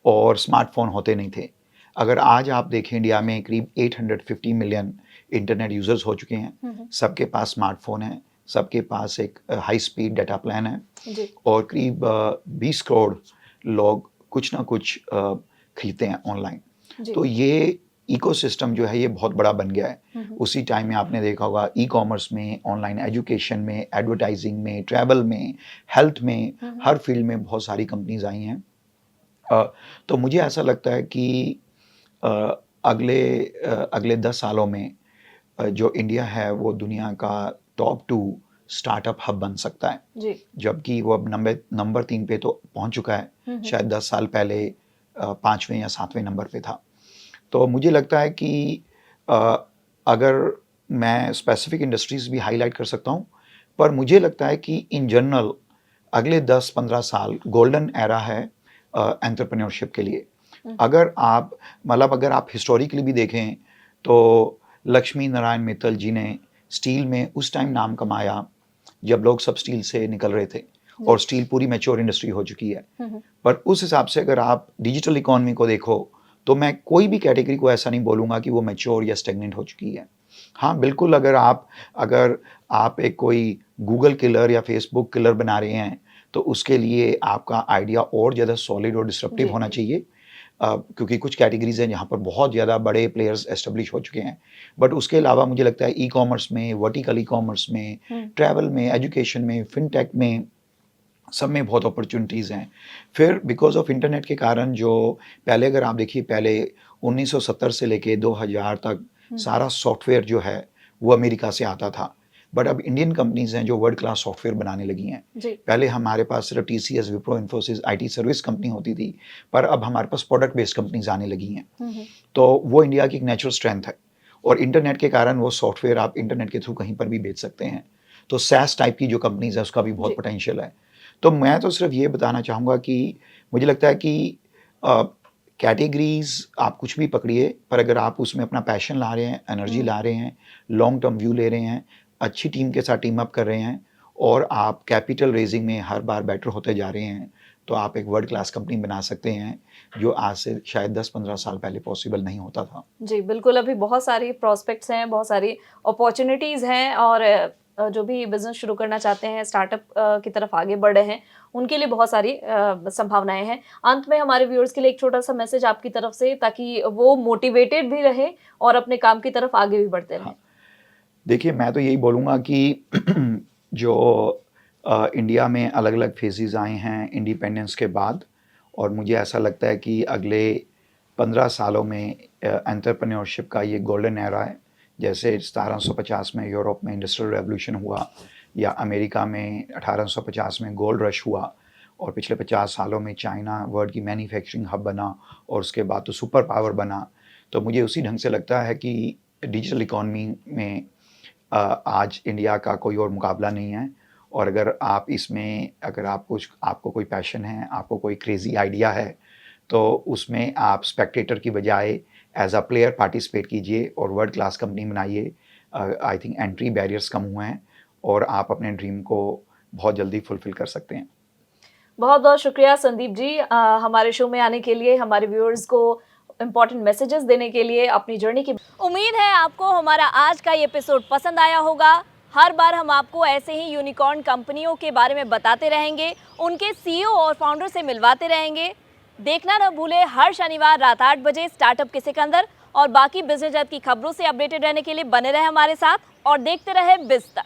और स्मार्टफ़ोन होते नहीं थे। अगर आज आप देखें इंडिया में करीब 850 मिलियन इंटरनेट यूज़र्स हो चुके हैं, सबके पास स्मार्टफ़ोन है, सबके पास एक हाई स्पीड डाटा प्लान है जी। और करीब 20 करोड़ लोग कुछ ना कुछ खरीदते हैं ऑनलाइन। जी। तो ये इकोसिस्टम जो है ये बहुत बड़ा बन गया है। उसी टाइम में आपने देखा होगा ई-कॉमर्स में, ऑनलाइन एजुकेशन में, एडवर्टाइजिंग में, ट्रैवल में, हेल्थ में, हर फील्ड में बहुत सारी कंपनीज आई हैं। तो मुझे ऐसा लगता है कि अगले 10 सालों में जो इंडिया है वो दुनिया का टॉप 2 स्टार्टअप हब बन सकता है, जी। जबकि वो अब नंबर 3 पे तो पहुंच चुका है। शायद 10 साल पहले 5वें या 7वें नंबर पे था। तो मुझे लगता है कि अगर मैं स्पेसिफिक इंडस्ट्रीज भी हाईलाइट कर सकता हूँ, पर मुझे लगता है कि इन जनरल अगले 10-15 साल गोल्डन एरा है एंटरप्रेन्योरशिप के लिए। अगर आप हिस्टोरिकली भी देखें तो लक्ष्मी नारायण मित्तल जी ने स्टील में उस टाइम नाम कमाया जब लोग सब स्टील से निकल रहे थे और स्टील पूरी मैच्योर इंडस्ट्री हो चुकी है। पर उस हिसाब से अगर आप डिजिटल इकोनॉमी को देखो तो मैं कोई भी कैटेगरी को ऐसा नहीं बोलूँगा कि वो मैच्योर या स्टेगनेंट हो चुकी है। हाँ, बिल्कुल अगर आप एक कोई गूगल किलर या फेसबुक किलर बना रहे हैं तो उसके लिए आपका आइडिया और ज़्यादा सॉलिड और डिस्रप्टिव होना चाहिए, क्योंकि कुछ कैटेगरीज हैं जहाँ पर बहुत ज़्यादा बड़े प्लेयर्स एस्टेब्लिश हो चुके हैं। बट उसके अलावा मुझे लगता है ई-कॉमर्स में, वर्टिकल ई-कॉमर्स में, ट्रैवल में, एजुकेशन में, फिनटेक में, सब में बहुत अपॉर्चुनिटीज़ हैं। फिर बिकॉज ऑफ इंटरनेट के कारण जो पहले अगर आप देखिए, पहले 1970 से लेके 2000 तक सारा सॉफ्टवेयर जो है वो अमेरिका से आता था। बट अब इंडियन कंपनीज हैं जो वर्ल्ड क्लास सॉफ्टवेयर बनाने लगी हैं। पहले हमारे पास सिर्फ TCS, Wipro, Infosys IT service company होती थी, पर अब हमारे पास प्रोडक्ट बेस्ड कंपनीज आने लगी हैं। तो वो इंडिया की एक नेचुरल स्ट्रेंथ है और इंटरनेट के कारण वो सॉफ्टवेयर आप इंटरनेट के थ्रू कहीं पर भी बेच सकते हैं। तो SaaS टाइप की जो कंपनीज है उसका भी बहुत पोटेंशियल है। तो मैं तो सिर्फ ये बताना चाहूँगा कि मुझे लगता है कि कैटेगरीज आप कुछ भी पकड़िए, पर अगर आप उसमें अपना पैशन ला रहे हैं, एनर्जी ला रहे हैं, लॉन्ग टर्म व्यू ले रहे हैं, अच्छी टीम के साथ टीम अप कर रहे हैं और आप कैपिटल रेजिंग में हर बार बेटर होते जा रहे हैं, तो आप एक वर्ल्ड क्लास कंपनी बना सकते हैं, जो आज से शायद 10-15 साल पहले पॉसिबल नहीं होता था। जी बिल्कुल, अभी बहुत सारी प्रॉस्पेक्ट्स हैं, बहुत सारी अपॉर्चुनिटीज़ हैं और जो भी बिजनेस शुरू करना चाहते हैं, स्टार्टअप की तरफ आगे बढ़ रहे हैं, उनके लिए बहुत सारी संभावनाएं हैं। अंत में हमारे व्यूअर्स के लिए एक छोटा सा मैसेज आपकी तरफ से, ताकि वो मोटिवेटेड भी रहे और अपने काम की तरफ आगे भी बढ़ते रहें। देखिए, मैं तो यही बोलूँगा कि जो इंडिया में अलग अलग फेजेस आए हैं इंडिपेंडेंस के बाद, और मुझे ऐसा लगता है कि अगले 15 सालों में एंटरप्रेन्योरशिप का ये गोल्डन एरा है। जैसे 1750 में यूरोप में इंडस्ट्रियल रेवोल्यूशन हुआ, या अमेरिका में 1850 में गोल्ड रश हुआ, और पिछले 50 सालों में चाइना वर्ल्ड की मैन्युफैक्चरिंग हब बना, और उसके बाद तो सुपर पावर बना। तो मुझे उसी ढंग से लगता है कि डिजिटल इकॉनमी में आज इंडिया का कोई और मुकाबला नहीं है। और अगर आपको कोई पैशन है, आपको कोई क्रेजी आइडिया है, तो उसमें आप स्पेक्टेटर की बजाय एज अ प्लेयर पार्टिसिपेट कीजिए और वर्ल्ड क्लास कंपनी बनाइए। आई थिंक एंट्री बैरियर्स कम हुए हैं और आप अपने ड्रीम को बहुत जल्दी फुलफिल कर सकते हैं। बहुत बहुत शुक्रिया संदीप जी, हमारे शो में आने के लिए, हमारे व्यूअर्स को इम्पोर्टेंट मैसेजेस देने के लिए, अपनी जर्नी की। उम्मीद है आपको हमारा आज का ये एपिसोड पसंद आया होगा। हर बार हम आपको ऐसे ही यूनिकॉर्न कंपनियों के बारे में बताते रहेंगे, उनके CEO और फाउंडर से मिलवाते रहेंगे। देखना न भूले हर शनिवार रात 8 बजे स्टार्टअप के सिकंदर, और बाकी बिजनेस जगत की खबरों से अपडेटेड रहने के लिए बने रहे हमारे साथ और देखते रहे बिज़ तक।